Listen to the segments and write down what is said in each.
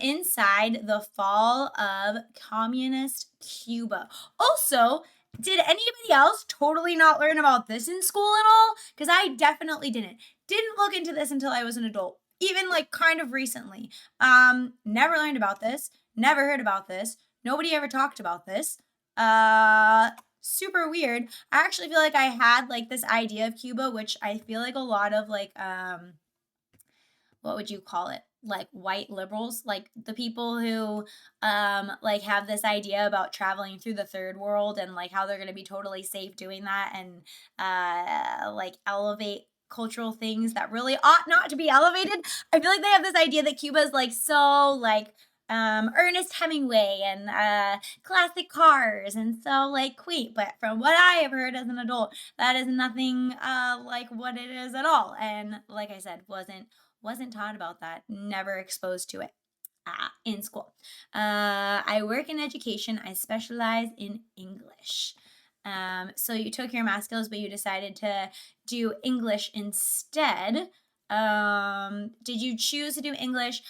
inside the fall of communist Cuba. Also, did anybody else totally not learn about this in school at all? Because I definitely didn't. Didn't look into this until I was an adult, even like kind of recently. Never learned about this, never heard about this. Nobody ever talked about this. Super weird. I actually feel like I had like this idea of Cuba, which I feel like a lot of like what would you call it, like white liberals, like the people who like have this idea about traveling through the third world and like how they're going to be totally safe doing that, and like elevate cultural things that really ought not to be elevated. I feel like they have this idea that Cuba is like so like Ernest Hemingway and classic cars and so like quaint, but from what I have heard as an adult, that is nothing like what it is at all. And like I said, wasn't taught about that, never exposed to it in school. I work in education. I specialize in English. So you took your math skills, but you decided to do English instead. Did you choose to do English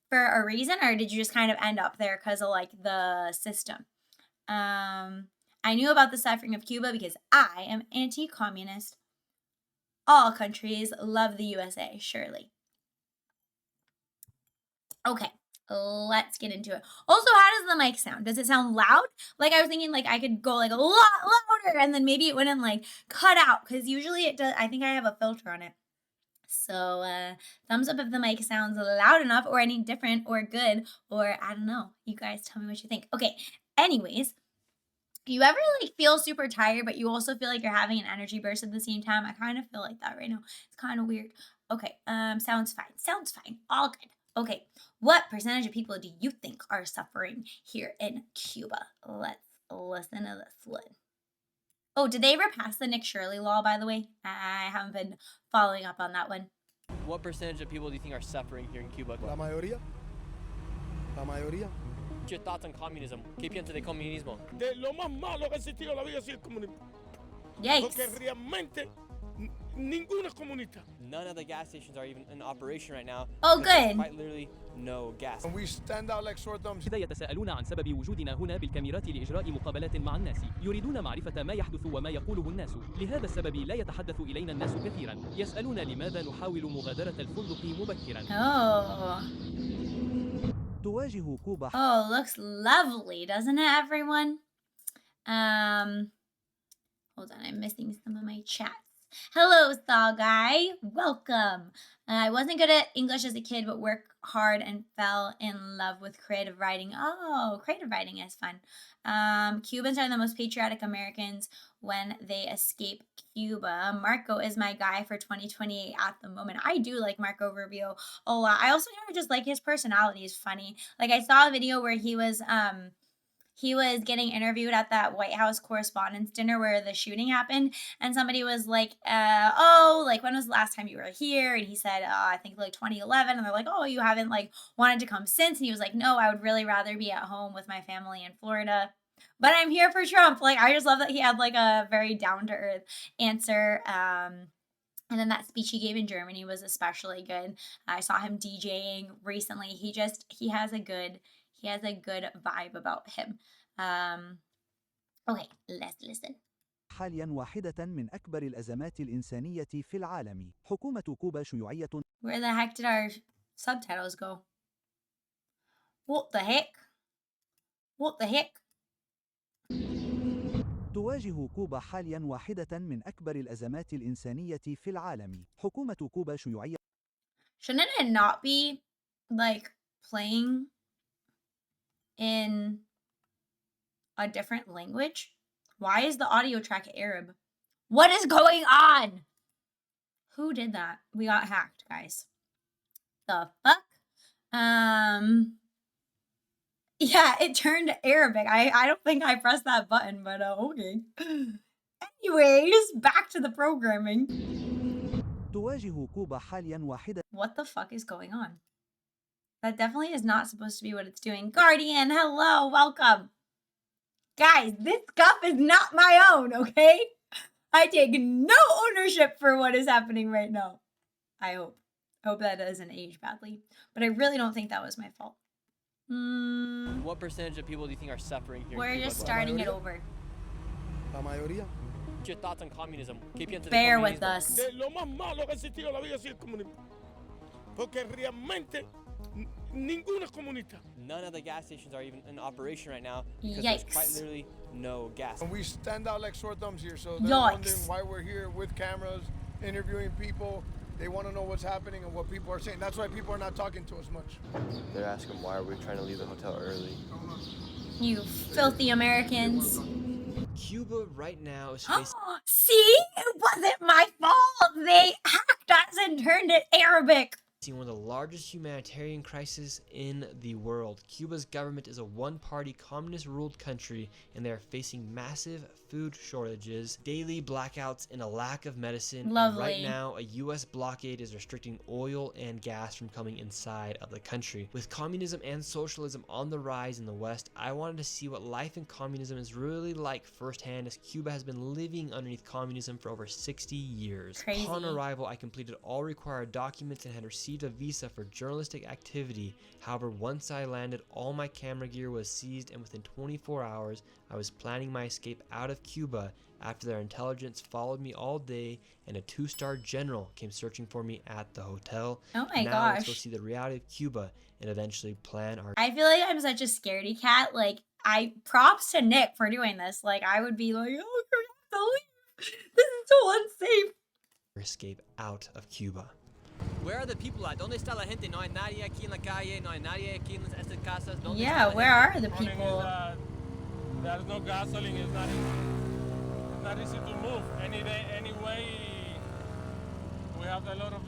for a reason, or did you just kind of end up there because of like the system? I knew about the suffering of Cuba because I am anti-communist. All countries love the USA, Shirley. Okay, let's get into it. Also, how does the mic sound? Does it sound loud? Like I was thinking like I could go like a lot louder and then maybe it wouldn't like cut out, because usually it does. I think I have a filter on it. So thumbs up if the mic sounds loud enough or any different or good, or I don't know. You guys tell me what you think. Okay, anyways, you ever like feel super tired, but you also feel like you're having an energy burst at the same time? I kind of feel like that right now. It's kind of weird. Okay, sounds fine. Sounds fine. All good. Okay, what percentage of people do you think are suffering here in Cuba? Let's listen to this one. Oh, did they ever pass the Nick Shirley law, by the way? I haven't been following up on that one. What percentage of people do you think are suffering here in Cuba? La mayoría. La mayoría. What's your thoughts on communism? ¿Qué piensas de comunismo? De lo más malo que ha existido en la vida ha sido el comunismo. Yikes. Porque realmente ninguno es comunista. None of the gas stations are even in operation right now. Oh, because there's good. quite literally no gas. And we stand out like sore thumbs. لذا يتساءلون عن سبب وجودنا هنا بالكاميرات لإجراء مقابلات مع الناس. يريدون معرفة ما يحدث وما يقوله الناس. لهذا السبب لا يتحدث إلينا الناس كثيرا. يسألون لماذا نحاول مغادرة الفندق مبكرا. Oh. تواجه كوبا. Oh, looks lovely, doesn't it, everyone? Hold on, I'm missing some of my chats. Hello, Saw Guy. Welcome. I wasn't good at English as a kid, but worked hard and fell in love with creative writing. Oh, creative writing is fun. Cubans are the most patriotic Americans when they escape Cuba. Marco is my guy for 2028 at the moment. I do like Marco Rubio a lot. I also kind of just like his personality is funny. Like I saw a video where he was getting interviewed at that White House Correspondents' Dinner where the shooting happened, and somebody was like, oh, like when was the last time you were here? And he said, I think like 2011. And they're like, oh, you haven't like wanted to come since? And he was like, no, I would really rather be at home with my family in Florida, but I'm here for Trump. Like I just love that he had like a very down to earth answer. And then that speech he gave in Germany was especially good. I saw him DJing recently. He has a good vibe about him. Okay, let's listen. حاليا واحدة من أكبر الأزمات الإنسانية في العالم. حكومة كوبا شيوعية. Where the heck did our subtitles go? What the heck? What the heck? تواجه كوبا حاليا واحدة من أكبر الأزمات الإنسانية في العالم. حكومة كوبا شيوعية. Shouldn't it not be like playing in a different language? Why is the audio track Arab? What is going on? Who did that? We got hacked, guys. The fuck? Yeah, it turned Arabic. I don't think I pressed that button, but okay. Anyways, back to the programming. تواجه كوبا حاليا واحدة. What the fuck is going on? That definitely is not supposed to be what it's doing. Guardian, hello, welcome. Guys, this stuff is not my own, okay? I take no ownership for what is happening right now. I hope that doesn't age badly. But I really don't think that was my fault. What percentage of people do you think are suffering here in We're Cuba? just starting it over. La mayoría. What's your thoughts on communism? ¿Qué piensas de Bear with comunismo? us. De lo más malo que ha existido en la vida ha sido el comunismo. Porque realmente ninguno es comunista. None of the gas stations are even in operation right now because there's quite Yikes. literally no gas. And we stand out like sore thumbs here, so they're Yikes. wondering why we're here with cameras, interviewing people. They want to know what's happening and what people are saying. That's why people are not talking to us much. They're asking why are we trying to leave the hotel early. You filthy Americans. Cuba right now is facing See? It wasn't my fault. They hacked us and turned it Arabic. one of the largest humanitarian crises in the world. Cuba's government is a one-party communist-ruled country, and they are facing massive food shortages, daily blackouts, and a lack of medicine. And Lovely. right now, a U.S. blockade is restricting oil and gas from coming inside of the country. With communism and socialism on the rise in the West, I wanted to see what life in communism is really like firsthand, as Cuba has been living underneath communism for over 60 years. Crazy. Upon arrival, I completed all required documents and had received a visa for journalistic activity. However, once I landed, all my camera gear was seized, and within 24 hours, I was planning my escape out of Cuba after their intelligence followed me all day and a 2-star general came searching for me at the hotel. Oh my Now let's go gosh. see the reality of Cuba and eventually plan our I feel like I'm such a scaredy cat. Like, props to Nick for doing this. Like, I would be like, oh, we have to leave. This is so unsafe. escape out of Cuba. Where are the people at? ¿Dónde está la gente? No hay nadie aquí en la calle, no hay nadie aquí en estas casas. ¿Dónde está Yeah, la where gente? are the people? There's no gasoline. It's not easy to move. Anyway, we have a lot of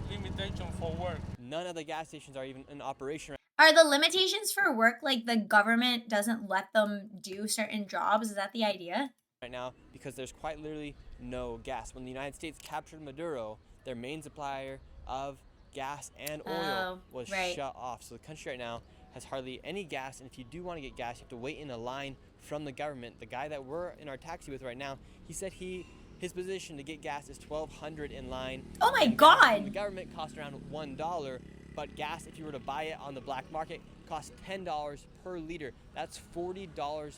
limitation for work. None of the gas stations are even in operation Are the limitations for work like the government doesn't let them do certain jobs? Is that the idea? right now because there's quite literally no gas. When the United States captured Maduro, their main supplier of gas and oil was right. shut off. So the country right now has hardly any gas, and if you do want to get gas, you have to wait in a line from the government. The guy that we're in our taxi with right now, he said his position to get gas is $1,200 in line. Oh my And gas from God. the government costs around $1, but gas, if you were to buy it on the black market, costs $10 per liter. That's $40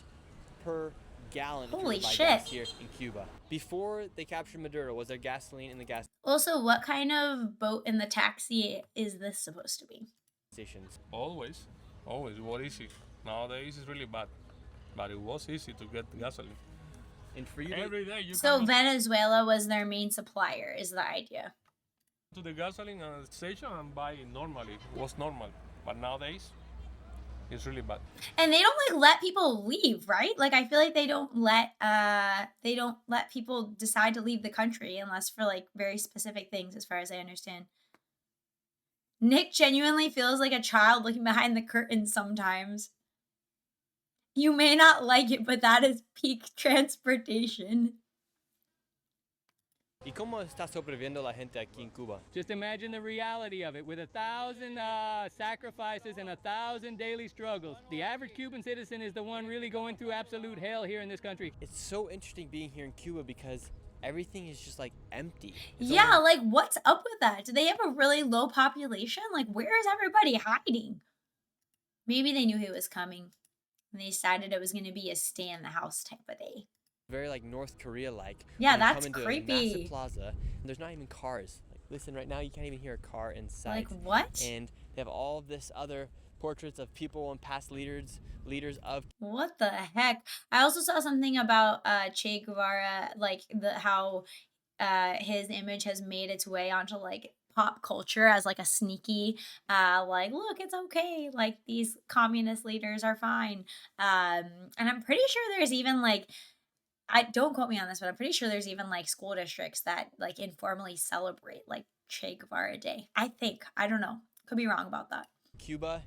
per gallon if you were Holy to buy shit. gas here in Cuba. Before they captured Maduro, was there gasoline in the gas Also, what kind of boat in the taxi is this supposed to be? stations? Always. What easy. Nowadays it's really bad, but it was easy to get gasoline. And for you to Every day you So can Venezuela was their main supplier, is the idea. go to the gasoline station and buy it normally. It was normal, but nowadays it's really bad. And they don't like let people leave, right? Like I feel like they don't let people decide to leave the country unless for like very specific things, as far as I understand. Nick genuinely feels like a child looking behind the curtain sometimes. You may not like it, but that is peak transportation. ¿Y cómo está sobreviviendo la gente aquí en Cuba? Just imagine the reality of it. With 1,000 sacrifices and 1,000 daily struggles, the average Cuban citizen is the one really going through absolute hell here in this country. It's so interesting being here in Cuba because everything is just like empty. It's Yeah, only- like what's up with that? Do they have a really low population? Like where is everybody hiding? Maybe they knew he was coming and they decided it was going to be a stay in the house type of day. very like North Korea like. Yeah, when you come that's into a creepy. massive plaza, and there's not even cars. Like, listen, right now you can't even hear a car in sight. Like what? And they have all of this other portraits of people and past leaders of What the heck? I also saw something about Che Guevara, like how his image has made its way onto like pop culture as like a sneaky like look, it's okay, like these communist leaders are fine. And I'm pretty sure there's even like, I don't quote me on this, but I'm pretty sure there's even like school districts that like informally celebrate like Che Guevara Day. I think. I don't know. Could be wrong about that. Cuba,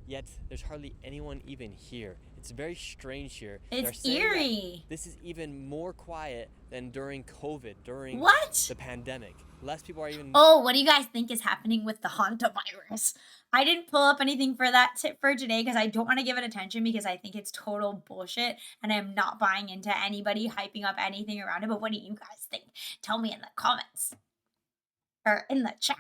yet there's hardly anyone even here. It's very strange here. They're It's saying that eerie. this is even more quiet than during COVID, during What? the pandemic. Less people are even Oh, what do you guys think is happening with the hantavirus? I didn't pull up anything for that tip for today because I don't want to give it attention because I think it's total bullshit and I'm not buying into anybody hyping up anything around it. But what do you guys think? Tell me in the comments or in the chat.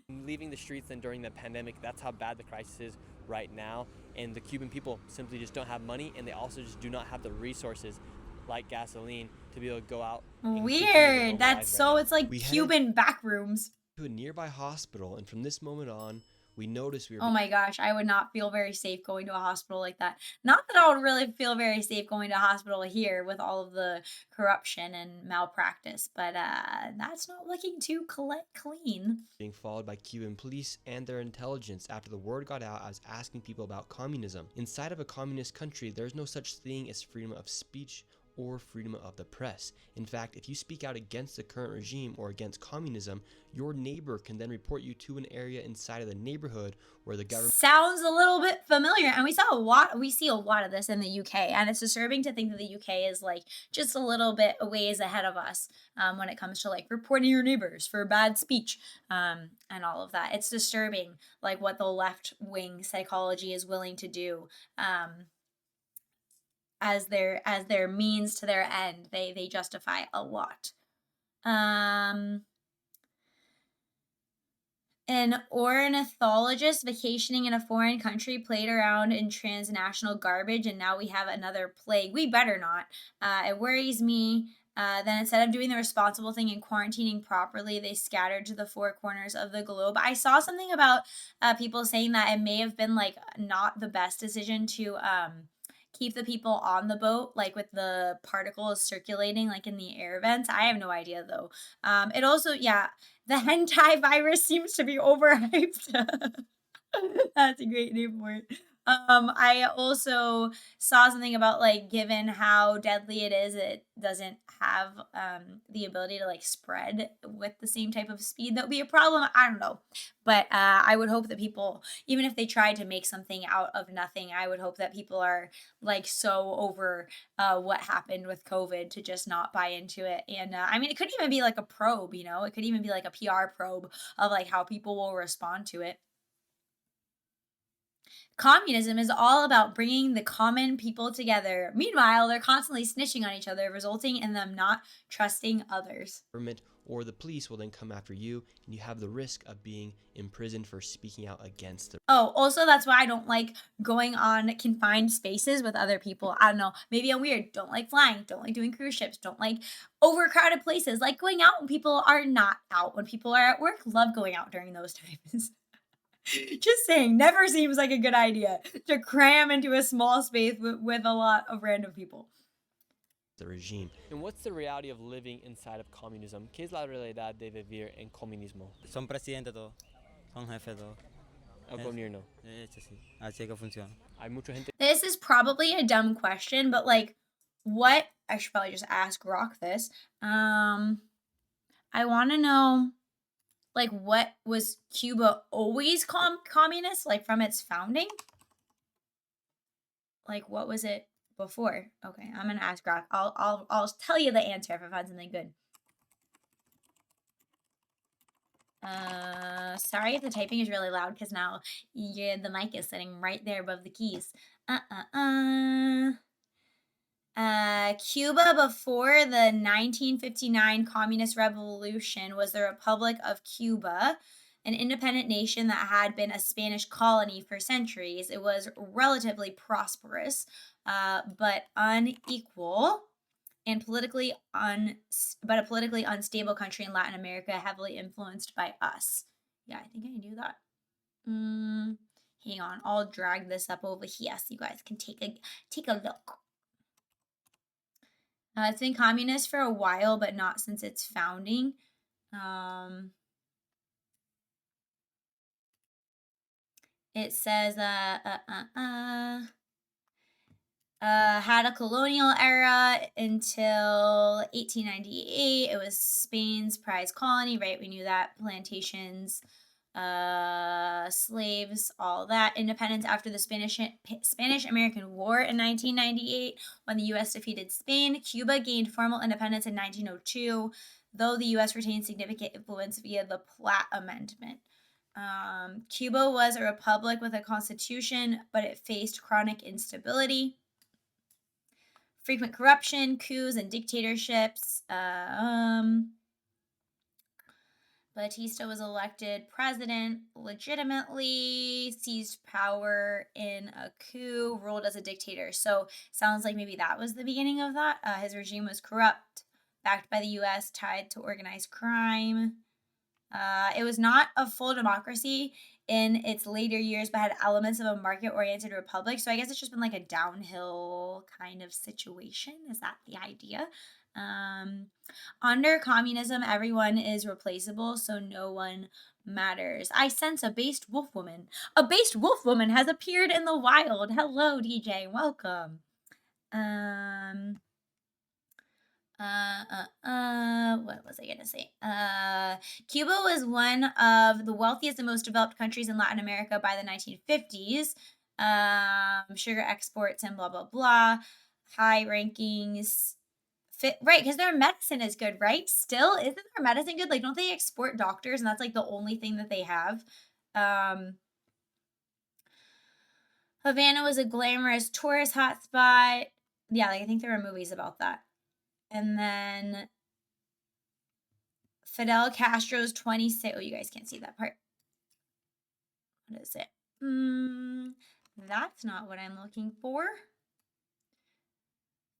Leaving the streets and during the pandemic, that's how bad the crisis is right now. And the Cuban people simply just don't have money, and they also just do not have the resources like gasoline to be able to go out and continue their Weird. normal That's lives right so, now. it's like We headed Cuban back rooms. to a nearby hospital, and from this moment on, we noticed we were Oh my gosh, I would not feel very safe going to a hospital like that. Not that I would really feel very safe going to a hospital here with all of the corruption and malpractice, but that's not looking too clean. being followed by Cuban police and their intelligence after the word got out as asking people about communism. Inside of a communist country, there's no such thing as freedom of speech or freedom of the press. In fact, if you speak out against the current regime or against communism, your neighbor can then report you to an area inside of the neighborhood where the government Sounds a little bit familiar, and we see a lot of this in the UK, and it's disturbing to think that the UK is like just a little bit a ways ahead of us when it comes to like reporting your neighbors for bad speech and all of that. It's disturbing, like what the left wing psychology is willing to do. As their means to their end. They justify a lot. An ornithologist vacationing in a foreign country played around in transnational garbage, and now we have another plague. We better not. It worries me. Then instead of doing the responsible thing and quarantining properly, they scattered to the four corners of the globe. I saw something about people saying that it may have been like not the best decision to keep the people on the boat, like with the particles circulating like in the air vents. I have no idea though. It also, yeah, the hentai virus seems to be overhyped. That's a great name for it. I also saw something about like given how deadly it is, it doesn't have the ability to like spread with the same type of speed. That would be a problem. I don't know. But I would hope that people, even if they tried to make something out of nothing, I would hope that people are like so over what happened with COVID to just not buy into it. And I mean, it could even be like a probe, you know, it could even be like a PR probe of like how people will respond to it. Communism is all about bringing the common people together. Meanwhile, they're constantly snitching on each other, resulting in them not trusting others. or the police will then come after you, and you have the risk of being imprisoned for speaking out against the Oh, also, that's why I don't like going on confined spaces with other people. I don't know. Maybe I'm weird. Don't like flying. Don't like doing cruise ships. Don't like overcrowded places. Like going out when people are not out. When people are at work, love going out during those times. Just saying, never seems like a good idea to cram into a small space with a lot of random people. the regime. And what's the reality of living inside of communism? ¿Qué es la realidad de vivir en comunismo? Son presidentes todos, son jefes todos. El gobierno. Sí, así es que funciona. Hay mucha gente. This is probably a dumb question, but like, what? I should probably just ask Rock this. I want to know, like, what was Cuba always communist, like from its founding? Like, what was it before? Okay, I'm gonna ask Rock. I'll tell you the answer if I find something good. Sorry if the typing is really loud because now the mic is sitting right there above the keys. Cuba before the 1959 Communist Revolution was the Republic of Cuba, an independent nation that had been a Spanish colony for centuries. It was relatively prosperous, but unequal and politically a politically unstable country in Latin America, heavily influenced by us. Yeah, I think I knew that. Hang on, I'll drag this up over here so you guys can take a look. It's been communist for a while, but not since its founding. It says had a colonial era until 1898. It was Spain's prize colony, right? We knew that. Plantations, slaves, all that. Independence after the Spanish-American War in 1998, when the U.S. defeated Spain. Cuba gained formal independence in 1902, though the U.S. retained significant influence via the Platt Amendment. Cuba was a republic with a constitution, but it faced chronic instability, frequent corruption, coups, and dictatorships. Batista was elected president legitimately, seized power in a coup, ruled as a dictator. So sounds like maybe that was the beginning of that. His regime was corrupt, backed by the U.S., tied to organized crime. It was not a full democracy in its later years, but had elements of a market-oriented republic. So I guess it's just been like a downhill kind of situation. Is that the idea? Um, Under communism, everyone is replaceable, so no one matters. I sense a based wolf woman. A based wolf woman has appeared in the wild. Hello, DJ. Welcome. What was I gonna say? Cuba was one of the wealthiest and most developed countries in Latin America by the 1950s. Sugar exports and blah blah blah. High rankings. Fit right because their medicine is good, right? Still, isn't their medicine good? Like, don't they export doctors, and that's like the only thing that they have? Havana was a glamorous tourist hotspot. Yeah, like I think there were movies about that. And then Fidel Castro's 26. Oh, you guys can't see that part. What is it? That's not what I'm looking for.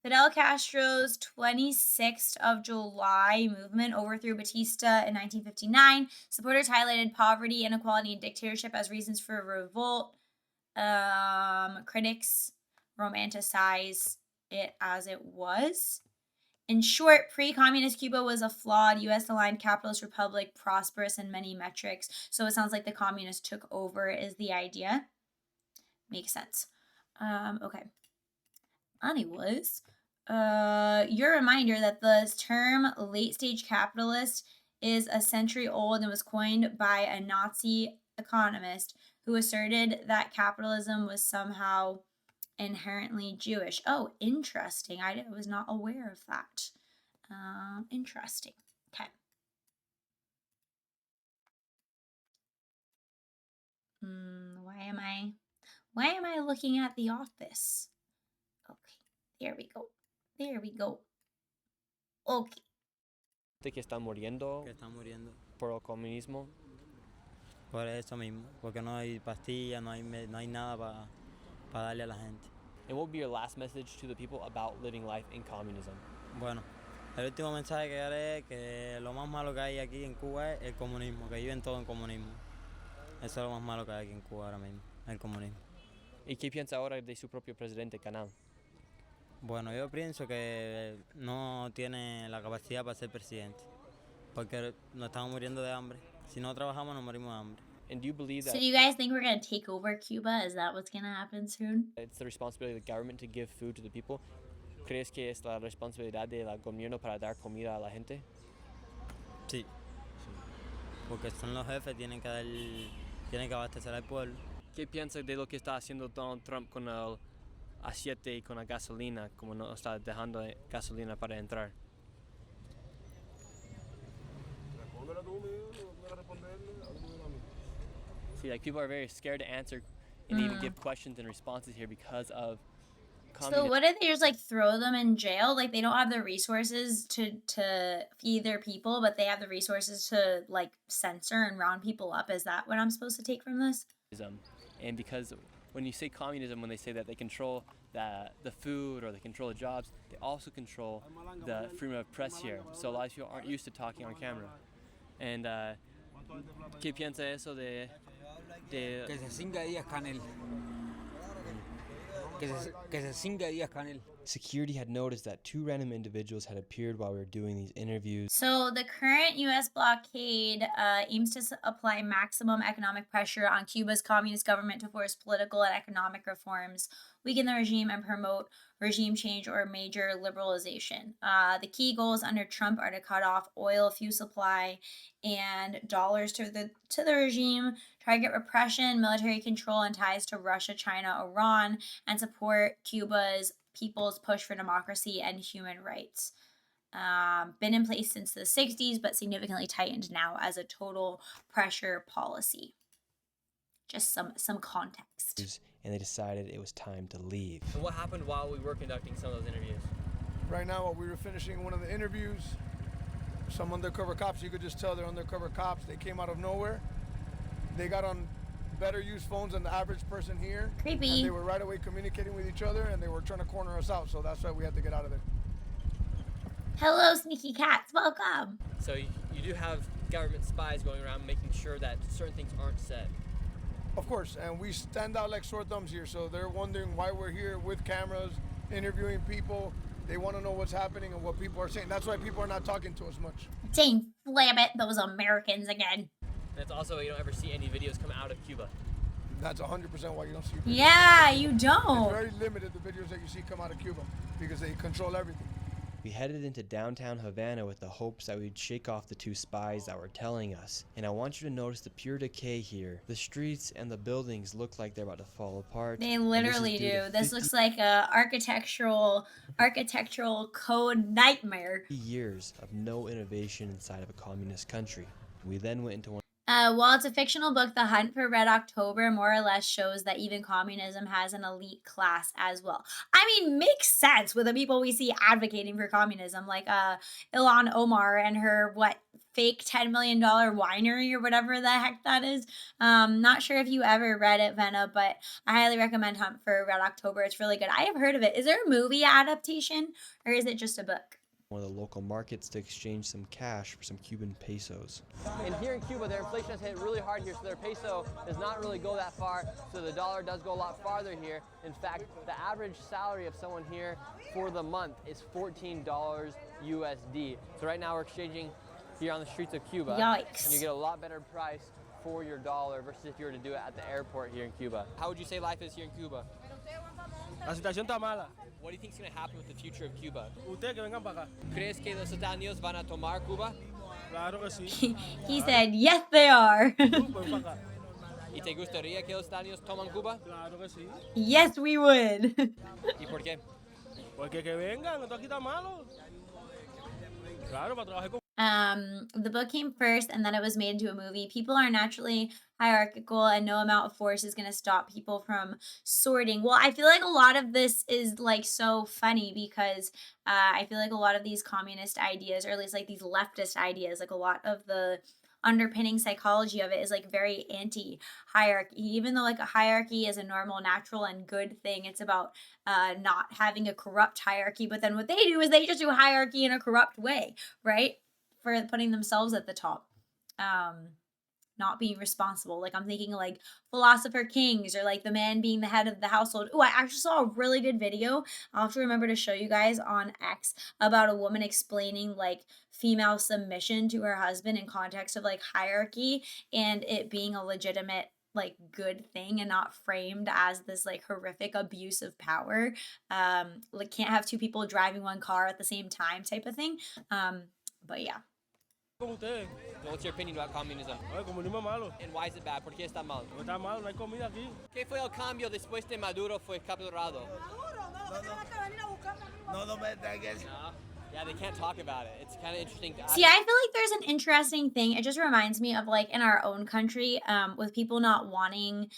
Fidel Castro's 26th of July movement overthrew Batista in 1959. Supporters highlighted poverty, inequality, and dictatorship as reasons for revolt. Critics romanticize it as it was. In short, pre-communist Cuba was a flawed, U.S.-aligned capitalist republic, prosperous in many metrics. So it sounds like the communists took over is the idea. Makes sense. Okay. Anyways, your reminder that the term late-stage capitalist is a century old and was coined by a Nazi economist who asserted that capitalism was somehow inherently Jewish. Oh, interesting. I was not aware of that. Interesting. Okay. Why am I looking at The Office? Okay. There we go. There we go. Okay. Que están muriendo Que están muriendo por el comunismo. por eso mismo, porque no hay pastillas, no hay nada para darle a la gente. And what would be your last message to the people about living life in communism? Bueno, el último mensaje que daré es que lo más malo que hay aquí en Cuba es el comunismo, que viven todo en comunismo. Eso es lo más malo que hay aquí en Cuba ahora mismo, el comunismo. ¿Y qué piensa ahora de su propio presidente Canal? Bueno, yo pienso que no tiene la capacidad para ser presidente, porque nos estamos muriendo de hambre. Si no trabajamos, nos morimos de hambre. And do you believe So that do you guys think we're going to take over Cuba? Is that what's going to happen soon? it's the responsibility of the government to give food to the people? ¿Crees que es la responsabilidad del gobierno para dar comida a la gente? Sí, porque son los jefes, tienen que abastecer al pueblo. ¿Qué piensa de lo que está haciendo Donald Trump con el aceite y con la gasolina, como no está dejando gasolina para entrar? See, like people are very scared to answer and even give questions and responses here because of So communism. what if they just like throw them in jail? Like they don't have the resources to feed their people, but they have the resources to like censor and round people up. Is that what I'm supposed to take from this? And because when you say communism, when they say that they control the food or they control the jobs, they also control the freedom of press here. So a lot of people aren't used to talking on camera. And ¿qué piensa eso de Que se cinga Díaz Canel. Que se cinga Díaz Canel. Security had noticed that two random individuals had appeared while we were doing these interviews. So the current U.S. blockade aims to apply maximum economic pressure on Cuba's communist government to force political and economic reforms, weaken the regime, and promote regime change or major liberalization. The key goals under Trump are to cut off oil, fuel supply, and dollars to the regime, target repression, military control, and ties to Russia, China, Iran, and support Cuba's people's push for democracy and human rights. Been in place since the 60s, but significantly tightened now as a total pressure policy. Just some context. And they decided it was time to leave. And what happened while we were conducting some of those interviews? Right now, while we were finishing one of the interviews, some undercover cops. You could just tell they're undercover cops. They came out of nowhere. They got on better used phones than the average person here. Creepy. And they were right away communicating with each other, and they were trying to corner us out. So that's why we had to get out of there. Hello, sneaky cats. Welcome. So you do have government spies going around making sure that certain things aren't said. Of course, and we stand out like sore thumbs here. So they're wondering why we're here with cameras, interviewing people. They want to know what's happening and what people are saying. That's why people are not talking to us much. Dang, flab it, those Americans again. And it's also, you don't ever see any videos come out of Cuba. That's 100% why you don't see. Yeah, you It's don't. very limited, the videos that you see come out of Cuba, because they control everything. We headed into downtown Havana with the hopes that we'd shake off the two spies that were telling us. And I want you to notice the pure decay here. The streets and the buildings look like they're about to fall apart. They literally do. This looks like a architectural code nightmare. Years of no innovation inside of a communist country. We then went into one. While it's a fictional book, The Hunt for Red October more or less shows that even communism has an elite class as well. I mean, makes sense with the people we see advocating for communism, like Ilhan Omar and her, fake $10 million winery or whatever the heck that is. Not sure if you ever read it, Venna, but I highly recommend Hunt for Red October. It's really good. I have heard of it. Is there a movie adaptation or is it just a book? One of the local markets to exchange some cash for some Cuban pesos. And here in Cuba, their inflation has hit really hard here, so their peso does not really go that far, so the dollar does go a lot farther here. In fact, the average salary of someone here for the month is $14 USD. So right now we're exchanging here on the streets of Cuba. Yikes. And you get a lot better price for your dollar versus if you were to do it at the airport here in Cuba. How would you say life is here in Cuba? La situación está mala. What do you think is going to happen with the future of Cuba? Ustedes que vengan para acá. ¿Crees que los estadounidenses van a tomar Cuba? Claro que sí. He said, yes, they are. Ven para acá. ¿Y te gustaría que los estadounidenses toman Cuba? Claro que sí. Yes, we would. ¿Y por qué? Porque que vengan, esto aquí está malo. Claro, para trabajar con. The book came first and then it was made into a movie. People are naturally hierarchical and no amount of force is going to stop people from sorting. Well, I feel like a lot of this is like so funny because I feel like a lot of these communist ideas, or at least like these leftist ideas, like a lot of the underpinning psychology of it is like very anti-hierarchy. Even though like a hierarchy is a normal, natural, and good thing, it's about not having a corrupt hierarchy. But then what they do is they just do hierarchy in a corrupt way, right? For putting themselves at the top. Not being responsible. Like I'm thinking like philosopher kings or like the man being the head of the household. Oh, I actually saw a really good video. I'll have to remember to show you guys on X about a woman explaining like female submission to her husband in context of like hierarchy and it being a legitimate like good thing and not framed as this like horrific abuse of power. Like can't have two people driving one car at the same time type of thing. But yeah. Con ustedes. What's your opinion about communism? El comunismo es malo. And why is it bad? ¿Por qué está mal? No está malo, no hay comida aquí. ¿Qué fue el cambio después de Maduro fue capturado? No. Yeah, they can't talk about it. It's kind of interesting to See, I feel like there's an interesting thing. It just reminds me of like in our own country, with people not wanting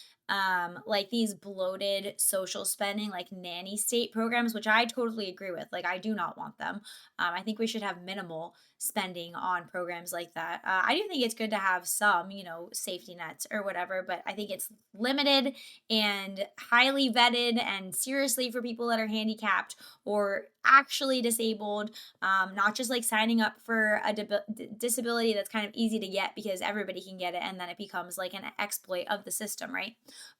like these bloated social spending, like nanny state programs, which I totally agree with. Like I do not want them. I think we should have minimal spending on programs like that. I do think it's good to have some, you know, safety nets or whatever, but I think it's limited and highly vetted and seriously for people that are handicapped or actually disabled, not just like signing up for a disability that's kind of easy to get because everybody can get it and then it becomes like an exploit of the system, right?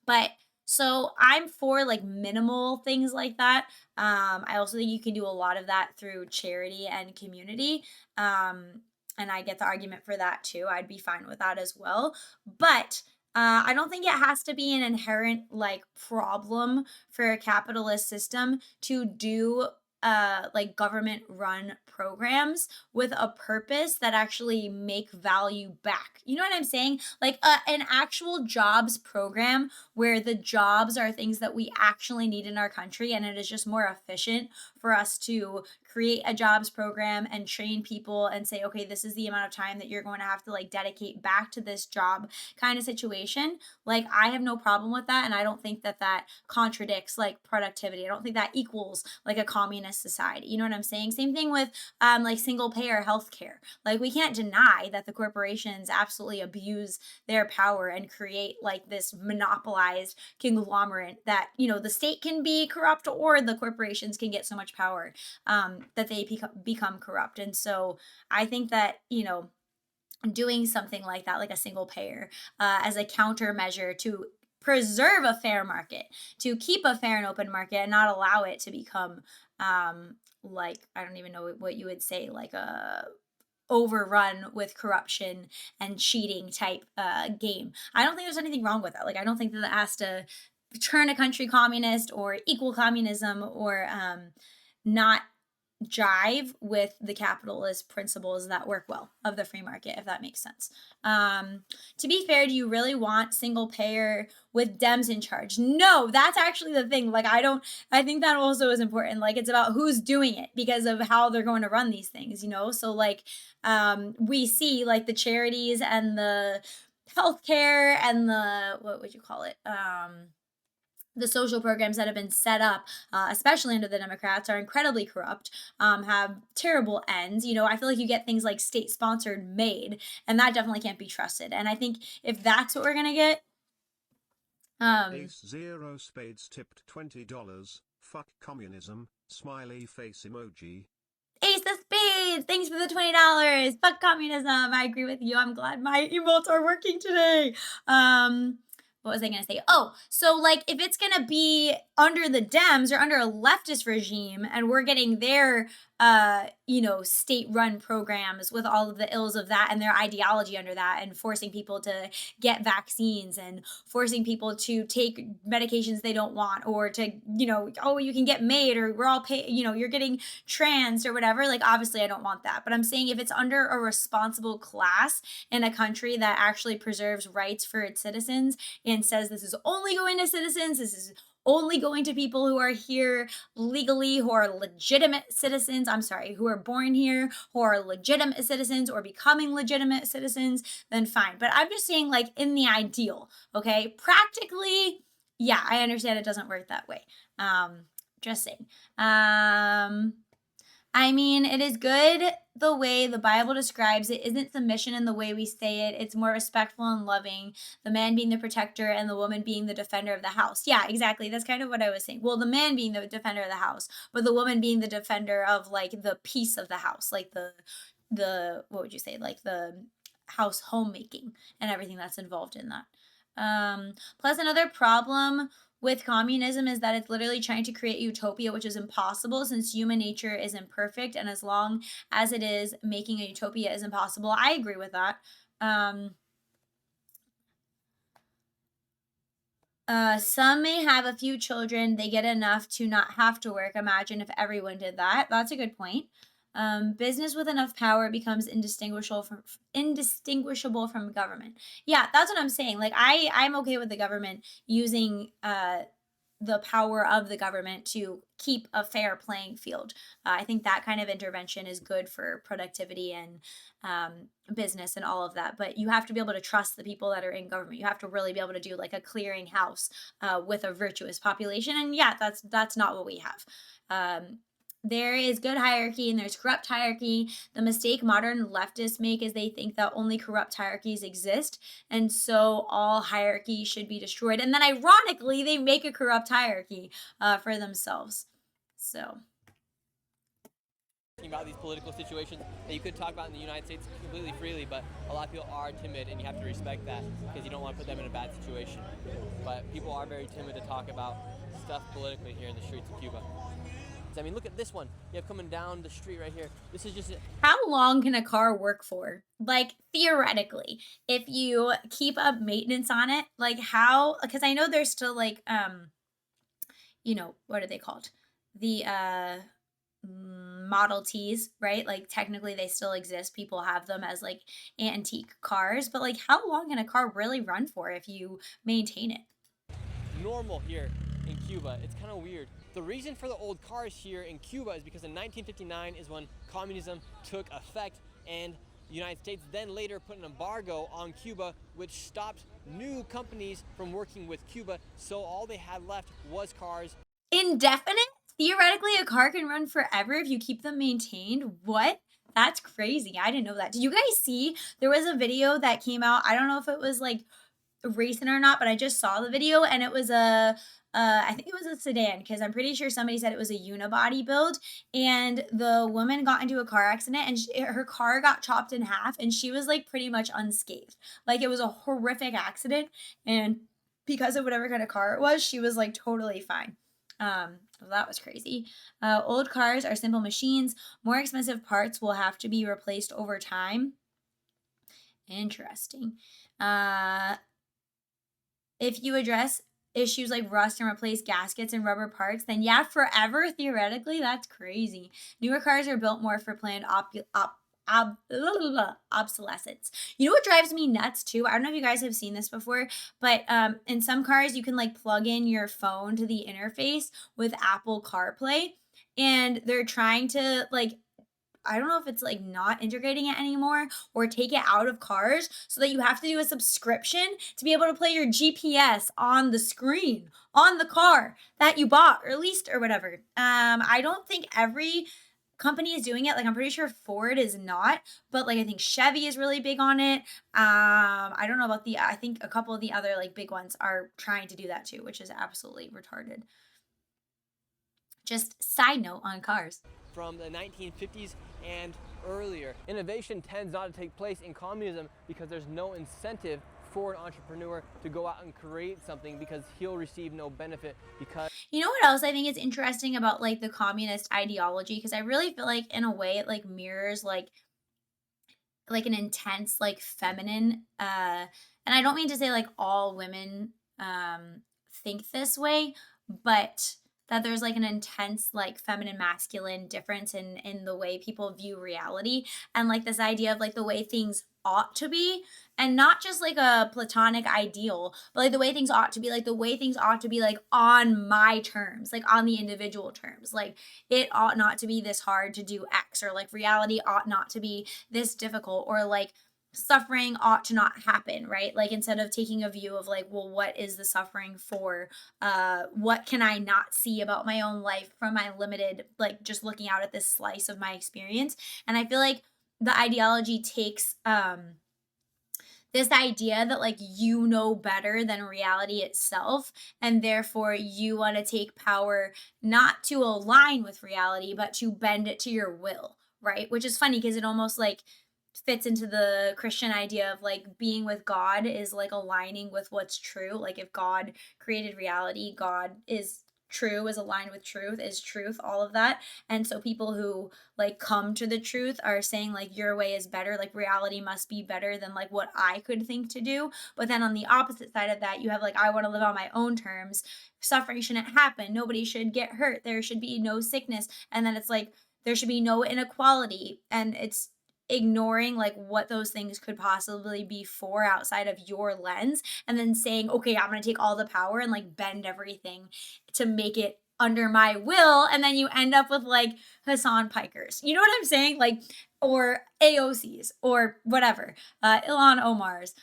But so I'm for like minimal things like that. I also think you can do a lot of that through charity and community. And I get the argument for that too. I'd be fine with that as well. But I don't think it has to be an inherent like problem for a capitalist system to do like government run programs with a purpose that actually make value back. You know what I'm saying? Like an actual jobs program where the jobs are things that we actually need in our country and it is just more efficient for us to create a jobs program and train people and say, okay, this is the amount of time that you're going to have to like dedicate back to this job kind of situation. Like, I have no problem with that. And I don't think that that contradicts like productivity. I don't think that equals like a communist society. You know what I'm saying? Same thing with like single payer healthcare. Like, we can't deny that the corporations absolutely abuse their power and create like this monopolized conglomerate that, you know, the state can be corrupt or the corporations can get so much power that they become corrupt. And so I think that, you know, doing something like that, like a single payer, as a countermeasure to preserve a fair market, to keep a fair and open market and not allow it to become like, I don't even know what you would say, like a overrun with corruption and cheating type game. I don't think there's anything wrong with that. Like, I don't think that that has to turn a country communist or equal communism or not jive with the capitalist principles that work well of the free market, if that makes sense. To be fair, do you really want single payer with Dems in charge? No, that's actually the thing. Like, I think that also is important. Like, it's about who's doing it because of how they're going to run these things, you know? So like, we see like the charities and the healthcare and the, what would you call it? The social programs that have been set up, especially under the Democrats, are incredibly corrupt, have terrible ends. You know, I feel like you get things like state-sponsored MAID, and that definitely can't be trusted. And I think if that's what we're gonna get, Ace Zero Spades tipped $20. Fuck communism. Smiley face emoji. Ace of Spades, thanks for the $20. Fuck communism. I agree with you. I'm glad my emotes are working today. What was I going to say? Oh, so like if it's going to be under the Dems or under a leftist regime and we're getting their, you know, state-run programs with all of the ills of that and their ideology under that and forcing people to get vaccines and forcing people to take medications they don't want or to, you know, oh, you can get MAID or we're all pay, you know, you're getting trans or whatever. Like, obviously I don't want that. But I'm saying if it's under a responsible class in a country that actually preserves rights for its citizens and says this is only going to citizens, this is only going to people who are here legally, who are legitimate citizens, who are born here, who are legitimate citizens or becoming legitimate citizens, then fine. But I'm just saying, like, in the ideal, okay? Practically, yeah, I understand it doesn't work that way. Just saying. I mean, it is good the way the Bible describes it. Isn't submission in the way we say it. It's more respectful and loving. The man being the protector and the woman being the defender of the house. Yeah, exactly. That's kind of what I was saying. Well, the man being the defender of the house, but the woman being the defender of like the peace of the house, like the what would you say? Like the house homemaking and everything that's involved in that. Plus another problem with communism is that it's literally trying to create utopia, which is impossible since human nature is imperfect. And as long as it is, making a utopia is impossible. I agree with that. Some may have a few children. They get enough to not have to work. Imagine if everyone did that. That's a good point. Business with enough power becomes indistinguishable from government. Yeah, that's what I'm saying. Like, I'm okay with the government using the power of the government to keep a fair playing field. I think that kind of intervention is good for productivity and business and all of that. But you have to be able to trust the people that are in government. You have to really be able to do like a clearinghouse with a virtuous population. And yeah, that's not what we have. There is good hierarchy and there's corrupt hierarchy. The mistake modern leftists make is they think that only corrupt hierarchies exist, and so all hierarchy should be destroyed. And then ironically, they make a corrupt hierarchy for themselves. So about these political situations that you could talk about in the United States completely freely, but a lot of people are timid, and you have to respect that because you don't want to put them in a bad situation. But people are very timid to talk about stuff politically here in the streets of Cuba. I mean, look at this one. You have coming down the street right here. This is just how long can a car work for? Like, theoretically, if you keep up maintenance on it, like how, because I know there's still like, you know, what are they called? The Model Ts, right? Like technically they still exist. People have them as like antique cars, but like how long can a car really run for if you maintain it? Normal here in Cuba. It's kind of weird. The reason for the old cars here in Cuba is because in 1959 is when communism took effect, and the United States then later put an embargo on Cuba, which stopped new companies from working with Cuba, so all they had left was cars. Indefinite? Theoretically, a car can run forever if you keep them maintained? What? That's crazy. I didn't know that. Did you guys see? There was a video that came out. I don't know if it was like recent or not, but I just saw the video and it was I think it was a sedan because I'm pretty sure somebody said it was a unibody build, and the woman got into a car accident and her car got chopped in half and she was like pretty much unscathed. Like it was a horrific accident, and because of whatever kind of car it was, she was like totally fine. So that was crazy. Old cars are simple machines. More expensive parts will have to be replaced over time. Interesting. If you address issues like rust and replace gaskets and rubber parts, then yeah, forever, theoretically, that's crazy. Newer cars are built more for planned obsolescence. You know what drives me nuts too? I don't know if you guys have seen this before, but in some cars you can like plug in your phone to the interface with Apple CarPlay, and they're trying to like, I don't know if it's like not integrating it anymore or take it out of cars so that you have to do a subscription to be able to play your GPS on the screen on the car that you bought or leased or whatever. I don't think every company is doing it. Like I'm pretty sure Ford is not, but like I think Chevy is really big on it. I don't know about I think a couple of the other like big ones are trying to do that too, which is absolutely retarded. Just side note on cars. From the 1950s and earlier. Innovation tends not to take place in communism because there's no incentive for an entrepreneur to go out and create something because he'll receive no benefit. Because you know what else I think is interesting about like the communist ideology, because I really feel like in a way it like mirrors like an intense like feminine and I don't mean to say like all women think this way, but that there's like an intense like feminine masculine difference in the way people view reality, and like this idea of like the way things ought to be, and not just like a platonic ideal, but like the way things ought to be, like the way things ought to be like on my terms, like on the individual terms, like it ought not to be this hard to do X, or like reality ought not to be this difficult, or like suffering ought to not happen, right? Like instead of taking a view of like, well, what is the suffering for? What can I not see about my own life from my limited, like just looking out at this slice of my experience? And I feel like the ideology takes this idea that like you know better than reality itself, and therefore you want to take power not to align with reality but to bend it to your will, right? Which is funny because it almost like fits into the Christian idea of like being with God is like aligning with what's true. Like if God created reality, God is true, is aligned with truth, is truth, all of that. And so people who like come to the truth are saying like your way is better, like reality must be better than like what I could think to do. But then on the opposite side of that, you have like, I want to live on my own terms. Suffering shouldn't happen. Nobody should get hurt. There should be no sickness. And then it's like, there should be no inequality. And it's ignoring like what those things could possibly be for outside of your lens, and then saying, okay, I'm going to take all the power and like bend everything to make it under my will. And then you end up with like Hassan Pikers, you know what I'm saying? Like, or AOCs or whatever, Ilhan Omar's,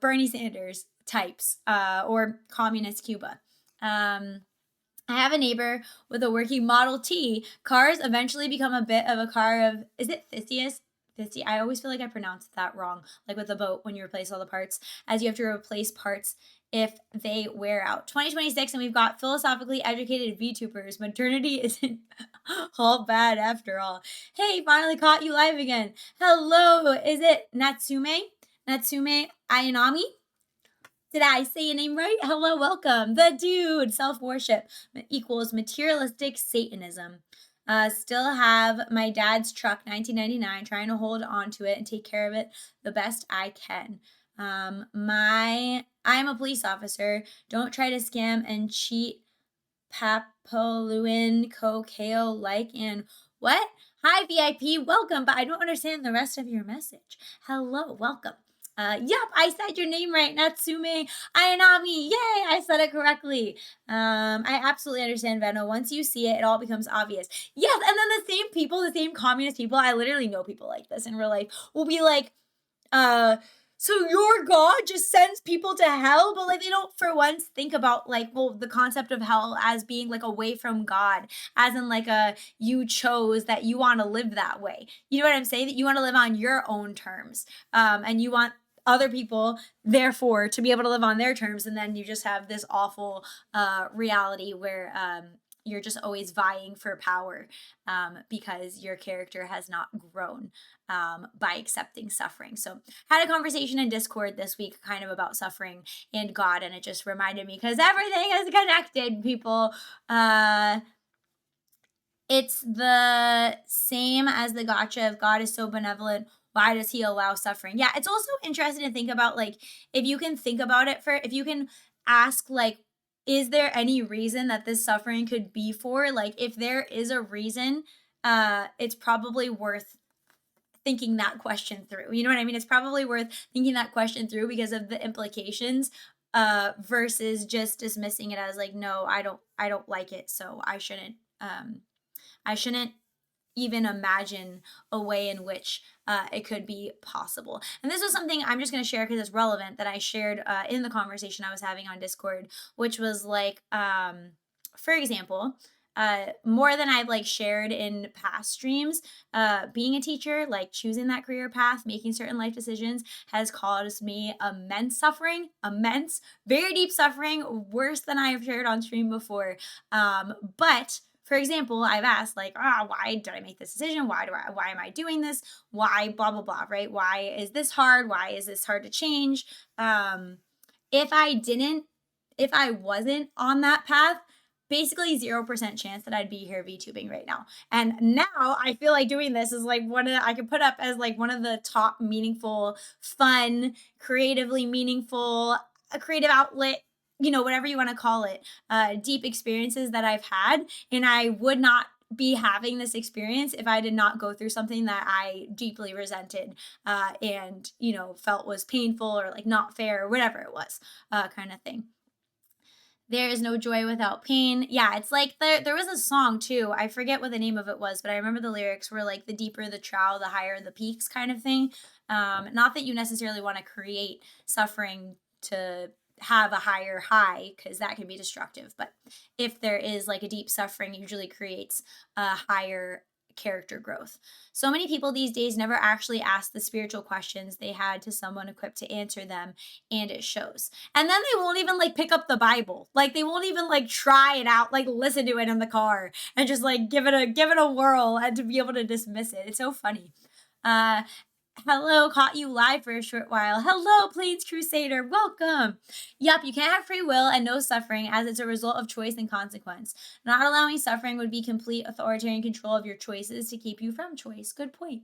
Bernie Sanders types, or communist Cuba. I have a neighbor with a working Model T. Cars eventually become a bit of a car of, is it Theseus? I always feel like I pronounced that wrong, like with the boat when you replace all the parts, as you have to replace parts if they wear out. 2026, and we've got philosophically educated VTubers. Modernity isn't all bad after all. Hey, finally caught you live again. Hello, is it Natsume Ayanami? Did I say your name right? Hello, welcome. The dude, self-worship equals materialistic Satanism. Still have my dad's truck, 1999, trying to hold on to it and take care of it the best I can. I'm a police officer. Don't try to scam and cheat Papaluin Kokeo like and what? Hi, VIP, welcome, but I don't understand the rest of your message. Hello, welcome. Yep, I said your name right, Natsume Ayanami. Yay, I said it correctly. I absolutely understand, Venno. Once you see it, it all becomes obvious. Yes, and then the same people, the same communist people, I literally know people like this in real life, will be like, uh, so your God just sends people to hell, but like they don't for once think about like, well, the concept of hell as being like away from God, as in like you chose that you want to live that way. You know what I'm saying? That you want to live on your own terms. And you want other people therefore to be able to live on their terms, and then you just have this awful reality where you're just always vying for power because your character has not grown by accepting suffering. So had a conversation in Discord this week kind of about suffering and God, and it just reminded me because everything is connected, people. It's the same as the gotcha. If God is so benevolent, why does he allow suffering? Yeah, it's also interesting to think about, like, if you can think about it if you can ask, like, is there any reason that this suffering could be for? Like, if there is a reason, it's probably worth thinking that question through. You know what I mean? It's probably worth thinking that question through because of the implications versus just dismissing it as like, no, I don't like it, so I shouldn't even imagine a way in which it could be possible. And this was something I'm just going to share because it's relevant that I shared in the conversation I was having on Discord, which was like, for example, more than I've like shared in past streams, being a teacher, like choosing that career path, making certain life decisions has caused me immense, very deep suffering, worse than I have shared on stream before. But for example, I've asked like, why did I make this decision? Why am I doing this? Why blah, blah, blah, right? Why is this hard? Why is this hard to change? If I wasn't on that path, basically 0% chance that I'd be here VTubing right now. And now I feel like doing this is like I could put up as like one of the top meaningful, fun, creatively meaningful, a creative outlet, you know, whatever you want to call it, deep experiences that I've had. And I would not be having this experience if I did not go through something that I deeply resented and, you know, felt was painful or like not fair or whatever it was, kind of thing. There is no joy without pain. Yeah, it's like there was a song too. I forget what the name of it was, but I remember the lyrics were like the deeper the trough, the higher the peaks kind of thing. Not that you necessarily want to create suffering to have a higher high because that can be destructive, but if there is like a deep suffering, it usually creates a higher character growth. So many people these days never actually ask the spiritual questions they had to someone equipped to answer them, and it shows. And then they won't even like pick up the Bible. Like they won't even like try it out, like listen to it in the car and just like give it a whirl and to be able to dismiss it. It's so funny. Hello, caught you live for a short while. Hello, Plains Crusader, welcome. Yup, you can't have free will and no suffering as it's a result of choice and consequence. Not allowing suffering would be complete authoritarian control of your choices to keep you from choice. Good point.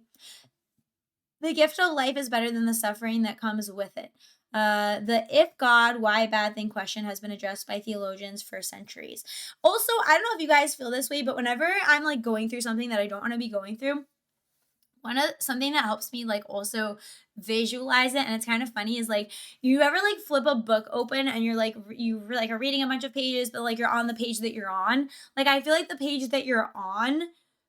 The gift of life is better than the suffering that comes with it. The if God, why bad thing question has been addressed by theologians for centuries. Also, I don't know if you guys feel this way, but whenever I'm like going through something that I don't want to be going through, something that helps me like also visualize it, and it's kind of funny, is like you ever like flip a book open and you're like are reading a bunch of pages, but like you're on the page that you're on. Like I feel like the page that you're on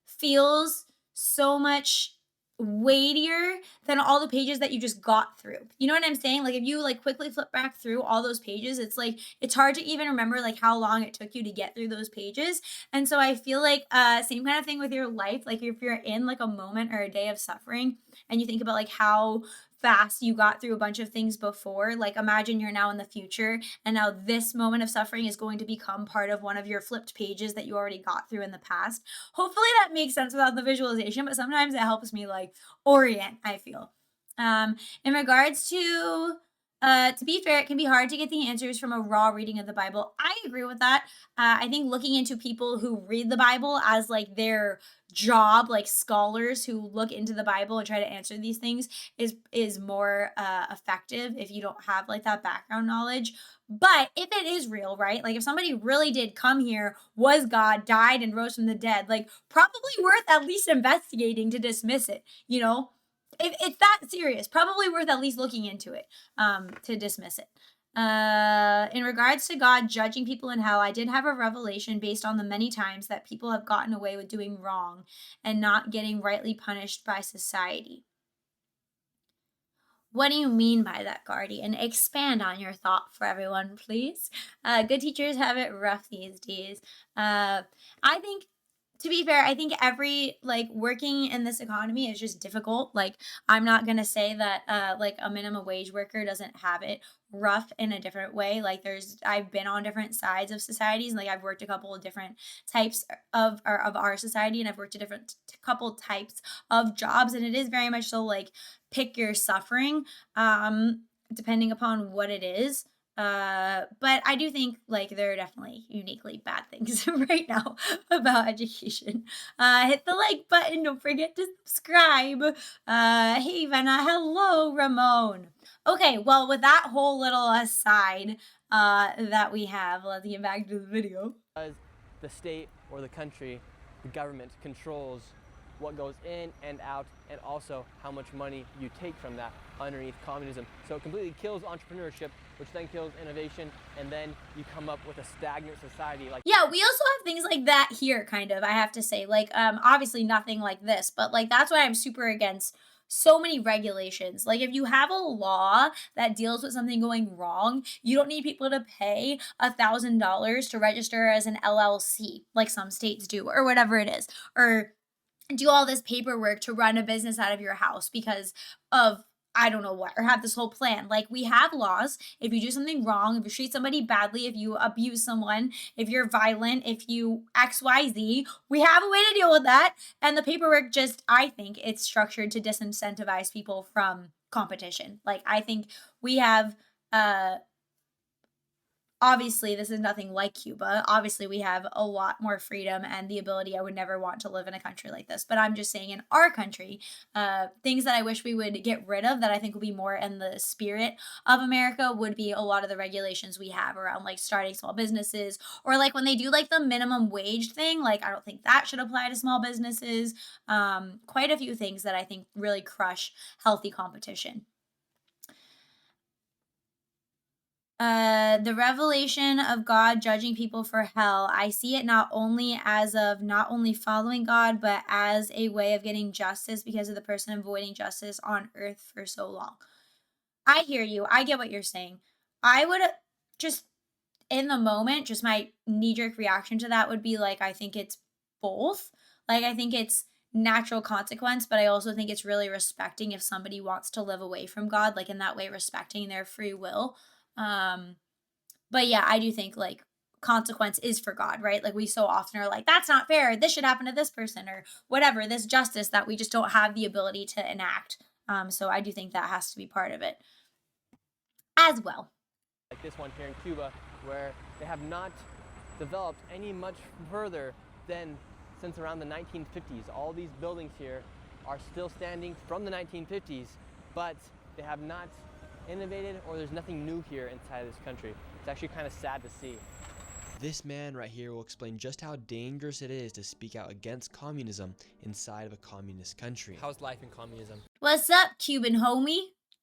feels so much weightier than all the pages that you just got through. You know what I'm saying? Like if you like quickly flip back through all those pages, it's like it's hard to even remember like how long it took you to get through those pages. And so I feel like same kind of thing with your life. Like if you're in like a moment or a day of suffering and you think about like how fast you got through a bunch of things before, like imagine you're now in the future and now this moment of suffering is going to become part of one of your flipped pages that you already got through in the past. Hopefully that makes sense without the visualization, but sometimes it helps me like orient, I feel. In regards to be fair, it can be hard to get the answers from a raw reading of the Bible. I agree with that. I think looking into people who read the Bible as like their job, like scholars who look into the Bible and try to answer these things is more effective if you don't have like that background knowledge. But if it is real, right? Like if somebody really did come here, was God, died and rose from the dead, like probably worth at least investigating to dismiss it, you know? if it's that serious, probably worth at least looking into it, to dismiss it. In regards to God judging people in hell, I did have a revelation based on the many times that people have gotten away with doing wrong and not getting rightly punished by society. What do you mean by that, Guardian? Expand on your thought for everyone, please. Good teachers have it rough these days. I think, to be fair, I think every working in this economy is just difficult. Like, I'm not gonna say that a minimum wage worker doesn't have it rough in a different way. Like, I've been on different sides of societies. Like, I've worked a couple of different types of our society, and I've worked a different couple types of jobs, and it is very much so like pick your suffering, depending upon what it is. But I do think there are definitely uniquely bad things right now about education. Hit the like button. Don't forget to subscribe. Hey, Venna. Hello, Ramon. Okay, well, with that whole little aside that we have, let's get back to the video. The state or the country, the government controls what goes in and out, and also how much money you take from that underneath communism. So it completely kills entrepreneurship, which then kills innovation, and then you come up with a stagnant society. Yeah, we also have things like that here, kind of, I have to say. Obviously nothing like this, but that's why I'm super against so many regulations. Like, if you have a law that deals with something going wrong, you don't need people to pay $1,000 to register as an LLC, like some states do, or whatever it is, or do all this paperwork to run a business out of your house because of I don't know what, or have this whole plan. Like, we have laws. If you do something wrong, if you treat somebody badly, if you abuse someone, if you're violent, if you XYZ, we have a way to deal with that. And the paperwork I think it's structured to disincentivize people from competition. Like, I think we have, obviously, this is nothing like Cuba. Obviously, we have a lot more freedom and the ability. I would never want to live in a country like this. But I'm just saying, in our country, things that I wish we would get rid of that I think would be more in the spirit of America would be a lot of the regulations we have around starting small businesses, or when they do the minimum wage thing. I don't think that should apply to small businesses. Quite a few things that I think really crush healthy competition. The revelation of God judging people for hell. I see it not only as of not only following God, but as a way of getting justice because of the person avoiding justice on earth for so long. I hear you. I get what you're saying. I would just, in the moment, just my knee-jerk reaction to that would be I think it's both. I think it's natural consequence, but I also think it's really respecting if somebody wants to live away from God, in that way, respecting their free will. But yeah, I do think consequence is for God, right? We so often are that's not fair. This should happen to this person or whatever, this justice that we just don't have the ability to enact. So I do think that has to be part of it as well. Like this one here in Cuba, where they have not developed any much further than since around the 1950s. All these buildings here are still standing from the 1950s, but they have not innovated, or there's nothing new here inside this country. It's actually kind of sad to see. This man right here will explain just how dangerous it is to speak out against communism inside of a communist country. How's life in communism? What's up, Cuban homie?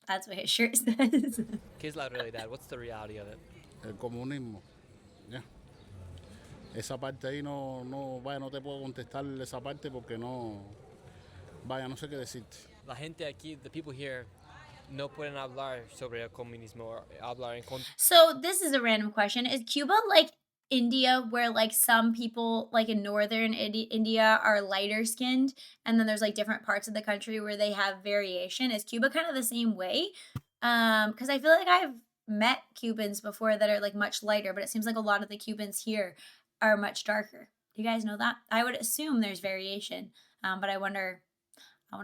That's what his shirt says. Kids loud really, Dad. What's the reality of it? El comunismo. Ya. Esa parte ahí no te puedo contestar esa parte porque no sé qué decirte. La gente aquí, the people here, no pueden hablar sobre el comunismo or hablar en contra. So this is a random question. Is Cuba like India, where some people in northern India are lighter skinned, and then there's different parts of the country where they have variation? Is Cuba kind of the same way? Because I feel like I've met Cubans before that are much lighter, but it seems like a lot of the Cubans here are much darker. Do you guys know that? I would assume there's variation, but I wonder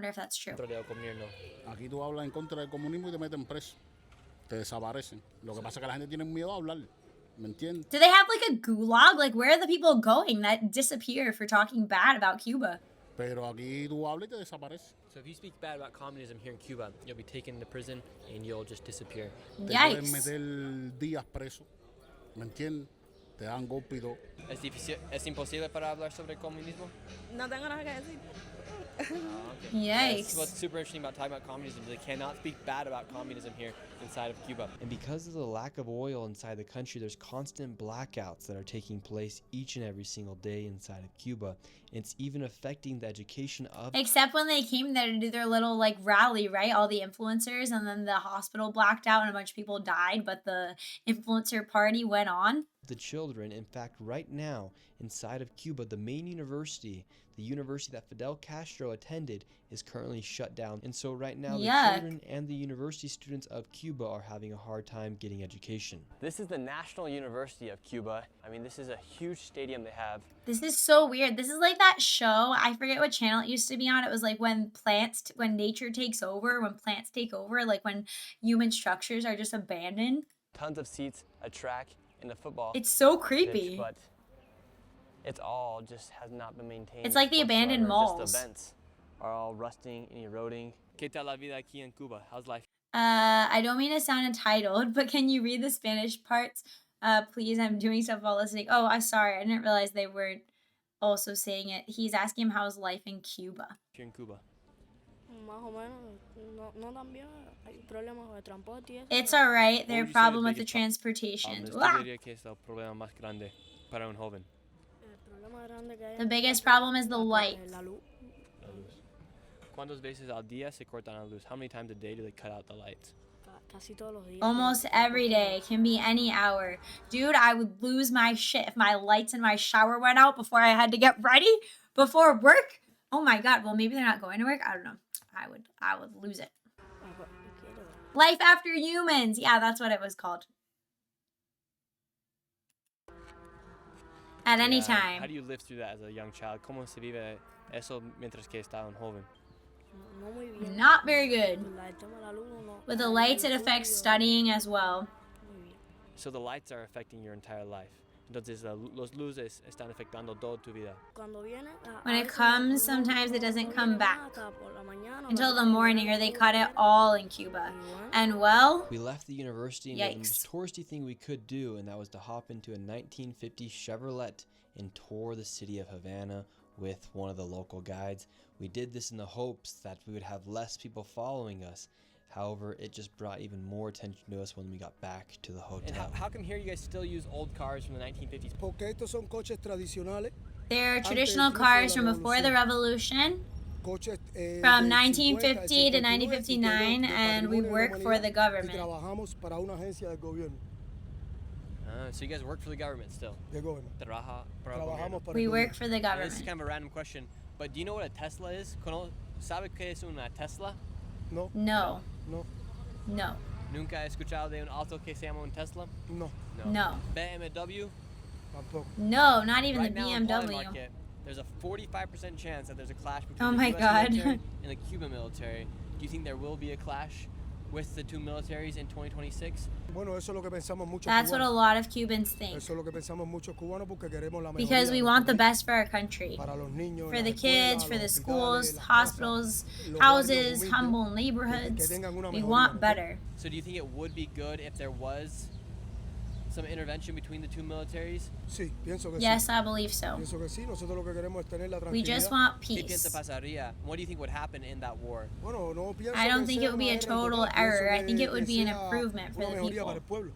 if that's true. Aquí tú hablas en contra del comunismo y te meten preso. Te desaparecen. Lo que pasa es que la gente tiene miedo a hablar. ¿Me entiendes? Do they have a gulag? Where are the people going that disappear for talking bad about Cuba? Pero aquí tú hablas y te desapareces. So if you speak bad about communism here in Cuba, you'll be taken to prison and you'll just disappear. Te pueden meter días preso. ¿Me entiendes? Te dan golpe y todo. ¿Es imposible para hablar sobre el comunismo? No tengo nada que decir. Yikes. What's super interesting about talking about communism. They cannot speak bad about communism here inside of Cuba. And because of the lack of oil inside the country, there's constant blackouts that are taking place each and every single day inside of Cuba. It's even affecting the education of Except when they came there to do their little like rally, right? All the influencers, and then the hospital blacked out and a bunch of people died, but the influencer party went on. the children. In fact, right now, inside of Cuba, the main university, the university that Fidel Castro attended, is currently shut down. And so right now, the children and the university students of Cuba are having a hard time getting education. This is the National University of Cuba. I mean, this is a huge stadium they have. This is so weird. This is like that show. I forget what channel it used to be on. It was like when when nature takes over, when plants take over, like when human structures are just abandoned. Tons of seats, a track, and a football. It's so creepy. Pitch, but it's all just has not been maintained. It's like the abandoned malls. Just the vents are all rusting and eroding. ¿Qué tal la vida aquí en Cuba? How's life? I don't mean to sound entitled, but can you read the Spanish parts? Please, I'm doing stuff while listening. Oh, I'm sorry. I didn't realize they weren't also saying it. He's asking him how's life in Cuba. Here in Cuba. It's all right. Their problem with the transportation. The biggest problem is the light. ¿Cuántas veces al día se cortan la luz? How many times a day do they cut out the lights? Almost every day. Can be any hour. Dude, I would lose my shit if my lights in my shower went out before I had to get ready before work. Oh my god. Well, maybe they're not going to work. I don't know. I would lose it. Life After Humans. Yeah, that's what it was called. At any time. How do you live through that as a young child? ¿Cómo se vive eso mientras que está un joven? Not very good. With the lights, it affects studying as well. So the lights are affecting your entire life. Entonces los luces están afectando toda tu vida. When it comes, sometimes it doesn't come back until the morning, or they cut it all in Cuba. And well, we left the university and did the most touristy thing we could do, and that was to hop into a 1950 Chevrolet and tour the city of Havana with one of the local guides. We did this in the hopes that we would have less people following us. However, it just brought even more attention to us when we got back to the hotel. And how come here you guys still use old cars from the 1950s? Porque estos son coches tradicionales. They're traditional cars from before the revolution, from 1950 to 1959, and we work for the government. So you guys work for the government still? We work for the government. This is kind of a random question, but do you know what a Tesla is? ¿Sabe qué es una Tesla? No. No. No. No. ¿Nunca he escuchado de un auto que se llama un Tesla? No. No. BMW? Tampoco. No, not even Right the now in BMW. Poland market, there's a 45% chance that there's a clash between Oh the my US God. military and the Cuban military. Do you think there will be a clash with the two militaries in 2026? Bueno, eso es lo que pensamos muchos That's what a cubanos. lot of Cubans think. Eso es lo que pensamos muchos cubanos porque queremos la Because mejoría we de want the nuestro país. best for our country. Para los niños, For las the kids, escuelas, for the los schools, hospitales, las hospitals, casas, los houses, barrios humble humildes, neighborhoods. que tengan una We mejoría, want ¿ok? better. So do you think it would be good if there was some intervention between the two militaries? Sí, pienso que Yes, sí. I believe so. Pienso que sí. Nosotros lo que queremos es tener la We just tranquilidad. want ¿Qué piensa peace. pasaría? What do you think would happen in that war? Bueno, no pienso I don't que think sea it would be una a guerra total total, pienso error. I think que- it would que be an sea improvement for una the mejoría para people. el pueblo.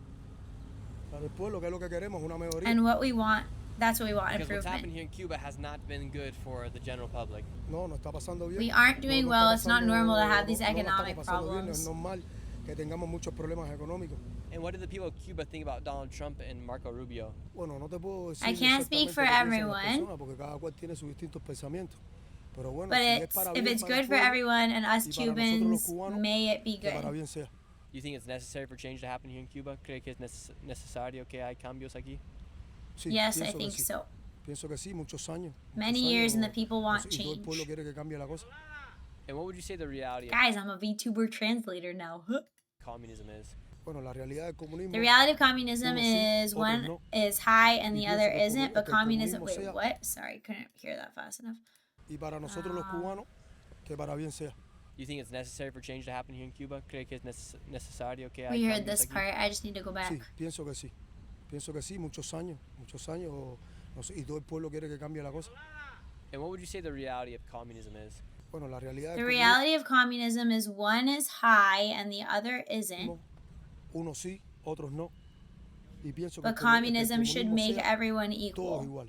Para el pueblo, que es lo que queremos, una mejoría. And what we want, that's what we want, Because what's happened improvement. here in Cuba has not been good for the general public. No, no está pasando bien. We aren't doing No, no well. está It's not pasando- normal to have these no la estamos economic pasando bien, es problems. normal que tengamos muchos problemas económicos. And what do the people of Cuba think about Donald Trump and Marco Rubio? Bueno, no te puedo decir I can't speak exactamente for qué piensan las everyone. personas, porque cada cual tiene sus distintos pensamientos. Pero bueno, But si es it's, para if bien it's para el good for pueblo, everyone and us y para nosotros los Cubans, cubanos, may it be que para good. bien sea. Do you think it's necessary for change to happen here in Cuba? ¿Cree que es necesario que hay cambios aquí? Sí, Yes, I pienso que think sí. so. Pienso que sí, muchos años. Many muchos years and the años, people want y todo el pueblo change. quiere que cambie la cosa. And what would you say the reality of Guys, I'm a VTuber translator now. communism is? Bueno, la realidad del comunismo. The reality of communism unos sí, is otros one no. is high and Y the pienso other que el isn't, but que el communism, comunismo wait, sea- what? Sorry, couldn't hear that fast enough. Y para nosotros los Ah. cubanos, que para bien sea. Do you think it's necessary for change to happen here in Cuba? ¿Cree que es necesario que hay We heard cambios this aquí? part, I just need to go back. Sí, pienso que sí. Pienso que sí, muchos años, no sé, y todo el pueblo quiere que cambie la cosa. And what would you say the reality of communism is? The reality of communism is one is high and the other isn't. But communism should make everyone equal.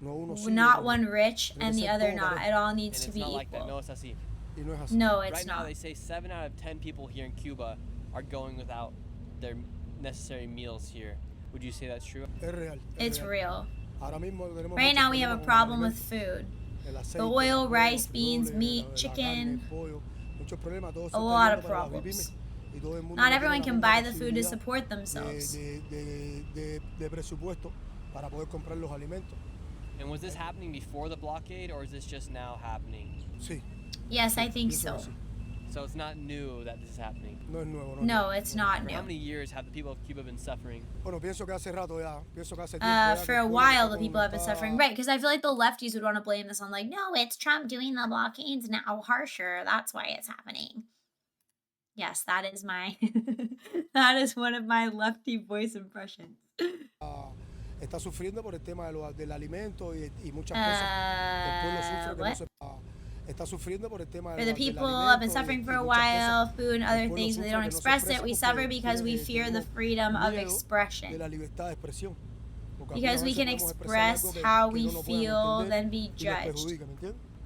Not one rich and the other not. It all needs to be equal. Like that. No, it's así. No, it's right not. Now, they say 7 out of 10 people here in Cuba are going without their necessary meals here. Would you say that's true? It's real. Right now we have a problem with food. The oil, rice, beans, meat, chicken, a lot of problems. Not everyone can buy the food to support themselves. And was this happening before the blockade, or is this just now happening? Yes, I think so. So it's not new that this is happening? No, it's not new. For how many years have the people of Cuba been suffering? For a while, the people have been suffering. Right, because I feel like the lefties would want to blame this on, like, no, it's Trump doing the blockades now harsher. That's why it's happening. Yes, that is my, that is one of my lefty voice impressions. Está sufriendo por el tema del alimento y muchas cosas. El pueblo sufre que no se está sufriendo por el tema For the people have been suffering for a while, food and other things, but they don't express it. We suffer because we fear the freedom of expression. Because we can express how we feel, then be judged.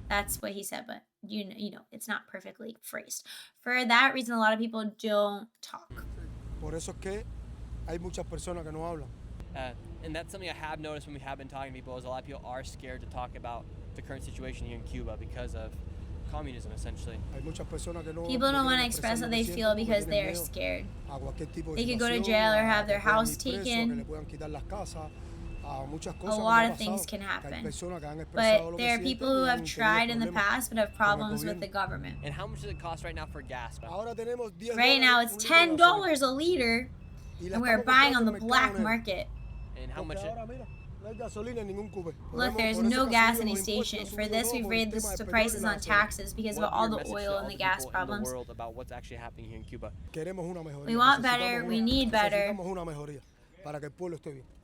That's what he said, but you know, it's not perfectly phrased. For that reason, a lot of people don't talk. Por eso es que hay muchas personas que no hablan. And that's something I have noticed when we have been talking to people, is a lot of people are scared to talk about the current situation here in Cuba because of communism, essentially. People don't want to express how they feel because they are scared. They could go to jail or have their house taken. A lot of things can happen. But there are people who have tried in the past but have problems with the government. And how much does it cost right now for gas? Right now it's $10 a liter, and we're buying on the black market. And how much? Look, there's no gas in any station. For this, we've raised the prices on taxes because of all the oil and the gas problems. About what's actually happening here in Cuba. We want better. We need better.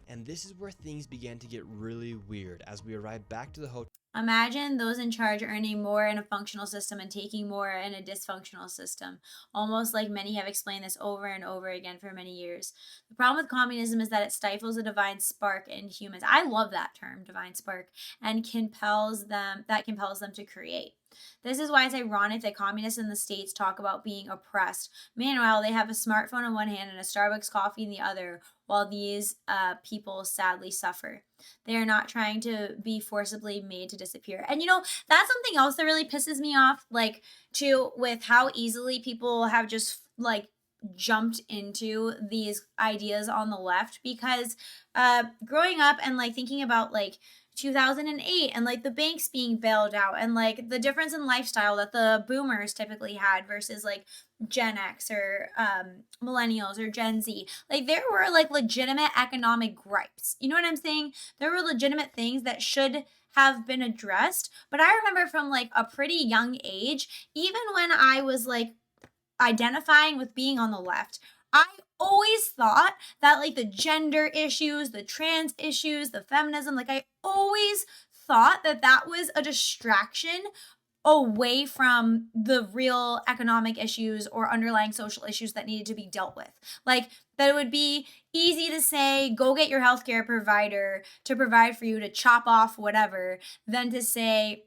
And this is where things began to get really weird as we arrived back to the hotel. Imagine those in charge earning more in a functional system and taking more in a dysfunctional system, almost like many have explained this over and over again for many years. The problem with communism is that it stifles a divine spark in humans. I love that term, divine spark, and compels them to create. This is why it's ironic that communists in the States talk about being oppressed. Meanwhile, they have a smartphone in one hand and a Starbucks coffee in the other, while these people sadly suffer. They are not trying to be forcibly made to disappear. And you know, that's something else that really pisses me off, like, too, with how easily people have just, like, jumped into these ideas on the left. Because growing up and, like, thinking about, like, 2008 and like the banks being bailed out and like the difference in lifestyle that the boomers typically had versus like Gen X or millennials or Gen Z, like there were like legitimate economic gripes. You know what I'm saying? There were legitimate things that should have been addressed. But I remember from like a pretty young age, even when I was like identifying with being on the left, I always thought that like the gender issues, the trans issues, the feminism, like I always thought that that was a distraction away from the real economic issues or underlying social issues that needed to be dealt with. Like that it would be easy to say, go get your healthcare provider to provide for you to chop off whatever, than to say,